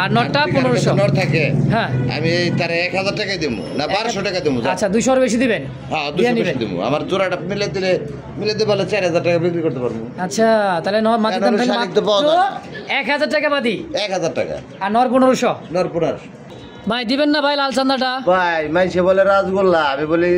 আর নরটা 1500। নর থাকে, হ্যাঁ আমি তার 1000 টাকাই দেবো না 1200 টাকা দেবো। আচ্ছা, 200 বেশি দিবেন? হ্যাঁ 200 বেশি দেবো। আমার জোড়াটা মিলে পারলে 4000 টাকা বিক্রি করতে পারবো। আচ্ছা, তাহলে নর মাদি দাম থাকে মাত্র 1000 টাকা মাদি, 1000 টাকা। আর নর 1500। নর 1500 ভাই দিবেন না ভাই লাল চান্দাটা? ভাই মাইসে বলে রাসগোল্লা, আমি বলি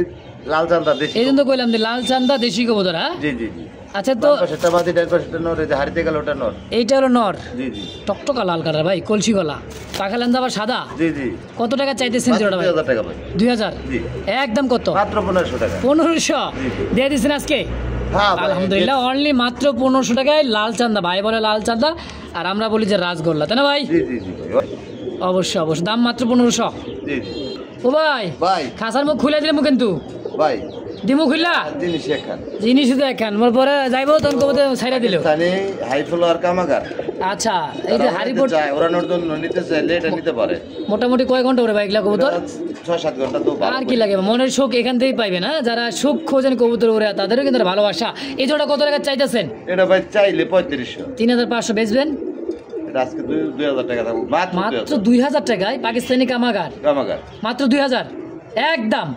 লাল চান্দা দেশি। এই জন্য কইলাম যে লাল চান্দা দেশি কবুতর। হ্যাঁ জি জি জি। আচ্ছা, তো সেটা মাদি, সেটা নর, এই যে হারিতে গেল ওটা নর। এইটা হলো নর, জি জি। টকটকা লাল কালার ভাই, কলসি গলা, পাখা লেন্দা আবার সাদা। জি জি। কত টাকা চাইতেছেন জোড়া ভাই? 2000 টাকা ভাই। 2000 জি। একদম কত? মাত্র 1500 টাকা। 1500 দিয়ে দিচ্ছেন আজকে? হ্যাঁ ভাই, আলহামদুলিল্লাহ, অনলি মাত্র 1500 টাকায় লাল চান্দা। ভাই বলে লাল চান্দা, আর আমরা বলি যে রাজগোল্লা, তাই না ভাই? জি জি জি ভাই। অবশ্যই অবশ্যই, দাম মাত্র 1500। জি জি। ও ভাই ভাই খাসার মুখ খুলে দিলাম কিন্তু ভাই, দিমু খুললা জিনিস এখান জিনিস তো এখন মোর পরে যাইবো তখন কবতে ছাইরা দিল। তানে হাই ফ্লোর কামাগার। আচ্ছা, এই যে হারিপোর্ট যায় ওরানোর জন্য নিতে চাইলে এটা নিতে পারে। মোটামুটি কয় ঘন্টা করে বাইকলা কবুতর? 6-7 ঘন্টা তো। আর কি লাগে, মনের সুখ এখান থেকেই পাইবে না। যারা সুখ খোঁজেন কবুতর ওরা, তাদেরও কিন্তু ভালোবাসা। এই জোড়া কত টাকা চাইতেছেন? এটা ভাই চাইলে 3500। 3500 বেচবেন? এটা আজকে 2000 টাকা থাকবে। মাত্র 2000 টাকায় পাকিস্তানি কামাগার, কামাগার মাত্র 2000 একদম।